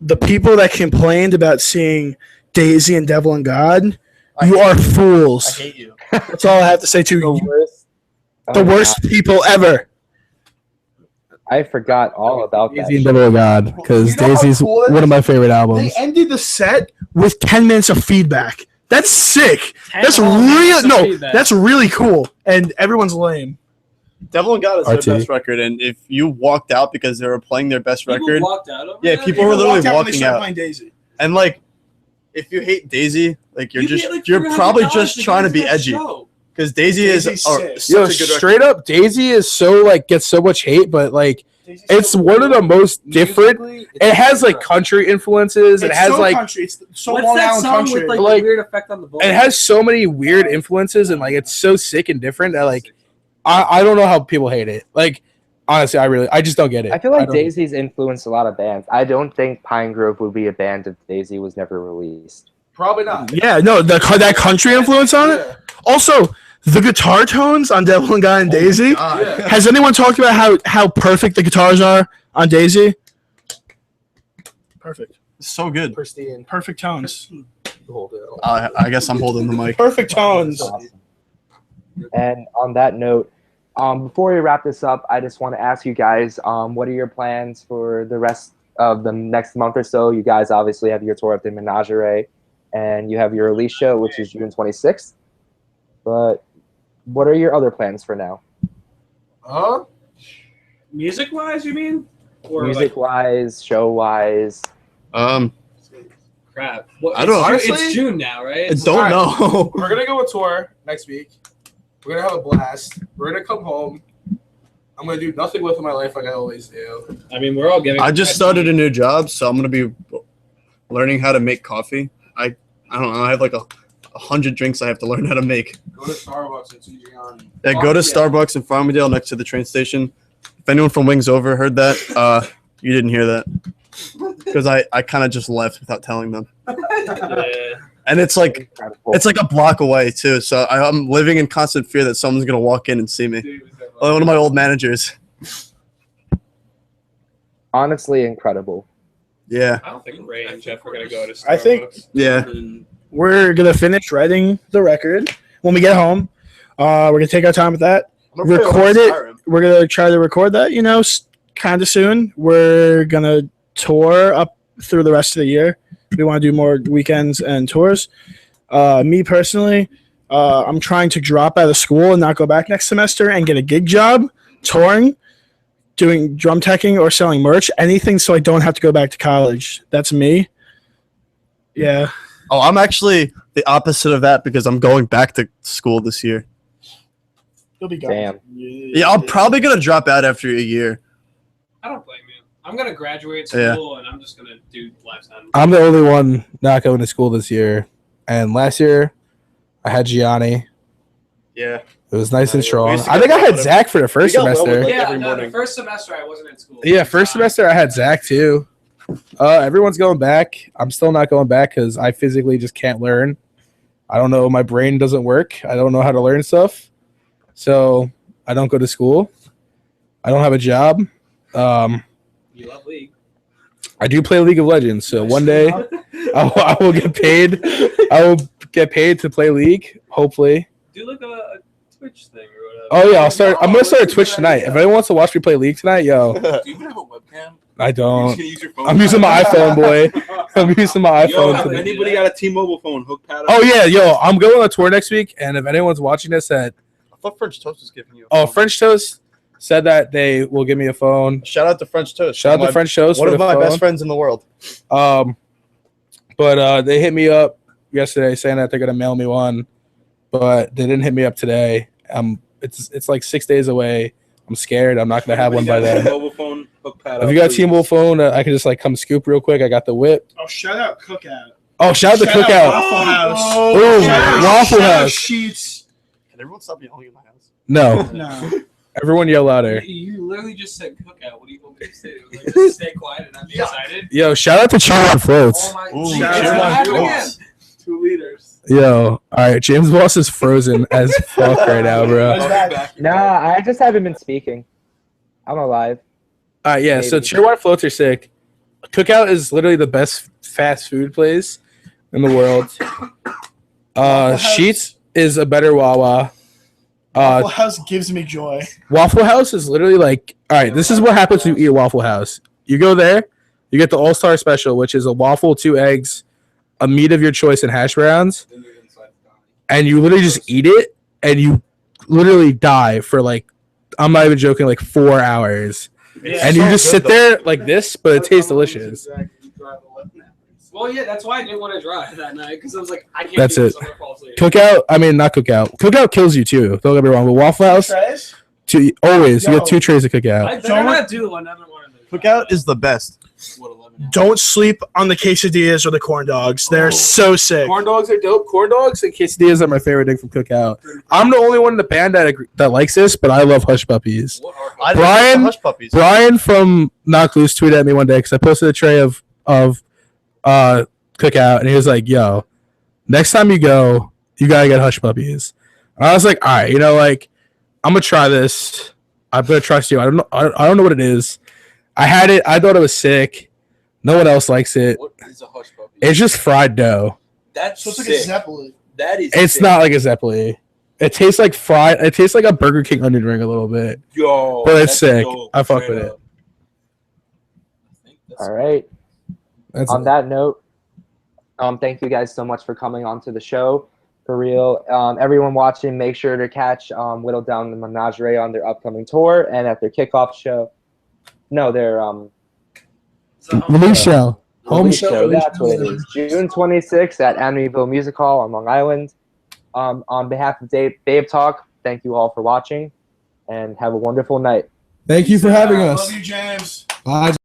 the people that complained about seeing Daisy and Devil and God, you are fools. I hate you. That's all I have to say to you. worst. The worst people ever. I forgot all about that. Daisy and Devil of God, because You know how Daisy's cool it one of is? my favorite They albums. ended the set with 10 minutes of feedback. That's sick. 10 That's whole minutes really of no. feedback. That's really cool. And everyone's lame. Devil and God is RT. their best record, and if you walked out because they were playing their best People record, walked out over yeah, that? people were literally walked out when they walking started out. playing Daisy. And like, if you hate Daisy, like you're You just get, like, you're $300 probably just to trying go to be that edgy show. because Daisy is Daisy's such sick. Yo, a good record. straight up, Daisy is so like gets so much hate, but like it's one of the most different. It has like country influences. It It's has so like country. It's so What's Long that Island song country. with like, Like, the weird effect on the voice? it has so many weird influences, and like it's so sick and different that like I don't know how people hate it. Like honestly, I just don't get it. I feel like don't- Daisy's influenced a lot of bands. I don't think Pine Grove would be a band if Daisy was never released. Probably not. Yeah, no, that country influence on it. Yeah. Also, the guitar tones on Devil and God and Daisy. Yeah. Has anyone talked about how perfect the guitars are on Daisy? Perfect. It's so good. Pristine. Perfect tones. I guess I'm holding the mic. Perfect tones. Awesome. And on that note, before we wrap this up, I just want to ask you guys, what are your plans for the rest of the next month or so? You guys obviously have your tour at the Menagerie, and you have your release show, which is June 26th. But what are your other plans for now? Music-wise, you mean? Or Music-wise, show-wise? crap. What, I don't know. It's Honestly, June now, right? I don't know. We're gonna go on tour next week. We're gonna have a blast. We're gonna come home. I'm gonna do nothing with my life like I always do. I mean, we're all giving. I just started a new job, so I'm gonna be learning how to make coffee. I don't know. I have like 100 drinks I have to learn how to make. Go to Starbucks and see on. Yeah, go to Starbucks in Farmingdale next to the train station. If anyone from Wings Over heard that, you didn't hear that. Because I kind of just left without telling them. Yeah. And it's like Incredible. it's like a block away too. So I'm living in constant fear that someone's gonna walk in and see me. Like one of my old managers. Honestly incredible. Yeah. I don't think Ray and Jeff are gonna go to Starbucks. I think Yeah. we're gonna finish writing the record when we get home. We're gonna take our time with that. Record it. We're gonna try to record that. Kind of soon. We're gonna tour up through the rest of the year. We want to do more weekends and tours. Me personally, I'm trying to drop out of school and not go back next semester and get a gig job, touring, doing drum teching or selling merch, anything so I don't have to go back to college. That's me. Yeah. Oh, I'm actually the opposite of that because I'm going back to school this year. You'll be gone. Damn. Yeah, I'm probably gonna drop out after a year. I don't blame you. I'm gonna graduate school and I'm just gonna do lifetime. I'm the only one not going to school this year. And last year, I had Gianni. Yeah. It was nice and We strong. used to I get think I along had with Zach for the first We got well with, semester. like, Yeah, every no, morning. the first semester I wasn't in school. Yeah, first semester I had Zach too. Everyone's going back. I'm still not going back because I physically just can't learn. I don't know. My brain doesn't work. I don't know how to learn stuff. So I don't go to school. I don't have a job. You love League. I do play League of Legends. So one day I will get paid. I will get paid to play League. Hopefully. Do like a Twitch thing or whatever. Oh yeah, I'm gonna start a Twitch tonight. If anyone wants to watch me play League tonight, yo, Do you even have a webcam? I You're don't. just gonna use your phone? I'm using my iPhone, boy. I'm using my Yo, iPhone. if today. anybody got a T-Mobile phone, hook pad up. Oh yeah, yo, I'm going on a tour next week, and if anyone's watching this at I thought French Toast was giving you. A phone. French Toast said that they will give me a phone. Shout out to French Toast. Shout out to French Toast. One for of the my phone. best friends in the world. But they hit me up yesterday saying that they're gonna mail me one, but they didn't hit me up today. It's like 6 days away. I'm scared. I'm not gonna have one by then. Mobile phone, hook pad If up, you got a please. T-Mobile phone, I can just like come scoop real quick. I got the whip. Oh, shout out Cookout. Oh, shout out to Shout Cookout. Waffle House. Ooh, Shout out- Waffle shout out House. Sheets. Can everyone stop yelling in my house? No, No. everyone yell louder. You literally just said cookout. What do you want me to say? Like, just stay quiet and not be excited? Yo, shout out to Cheer Floats. Oh my Ooh, God. Cheer What on happened Floats. again? 2 liters. Yo, all right, James Boss is frozen as fuck right now, bro. Nah, I just haven't been speaking. I'm alive. All right, yeah. So Maybe. Cheerwine floats are sick. Cookout is literally the best fast food place in the world. Waffle House. Sheets is a better Wawa. Waffle House gives me joy. Waffle House is literally like All right, this is what happens when you eat a Waffle House. You go there, you get the All-Star Special, which is a waffle, 2 eggs, a meat of your choice, and hash browns, and you literally just eat it, and you literally die for like, I'm not even joking, like 4 hours, and you just sit there like this, but it tastes delicious. Well, yeah, that's why I didn't want to drive that night because I was like, I can't. That's do it. This. I'm gonna fall asleep. Cookout, I mean not cookout. Cookout kills you too. Don't get me wrong, but Waffle House, always you get 2 trays of cookout. I better not do one. Never mind. Cookout is the best. Don't sleep on the quesadillas or the corn dogs. They're so sick. Corn dogs are dope. Corn dogs and quesadillas are my favorite thing from Cookout. I'm the only one in the band that likes this, but I love Hush Puppies. Brian from Knock Loose tweeted at me one day because I posted a tray of Cookout, and he was like, "Yo, next time you go, you gotta get Hush Puppies." And I was like, "All right, you know, like I'm gonna try this. I'm gonna trust you. I don't know what it is. I had it. I thought it was sick. No one else likes it. What is a Hush Puppy? It's just fried dough. That's So it's like sick. a Zeppelin. That is. It's sick. not like a Zeppeli. It tastes like fried. It tastes like a Burger King onion ring a little bit, Yo, but it's that's sick. dope. I fuck Straight with it. up. All right. That's On it. that note, thank you guys so much for coming on to the show. For real, everyone watching, make sure to catch Whittled Down the Menagerie on their upcoming tour and at their kickoff show. No, their Release show. Home release show. That's what it is. June 26th at Amityville Music Hall on Long Island. On behalf of Babetalk, thank you all for watching, and have a wonderful night. Thank you for having us. Love you, James. Bye.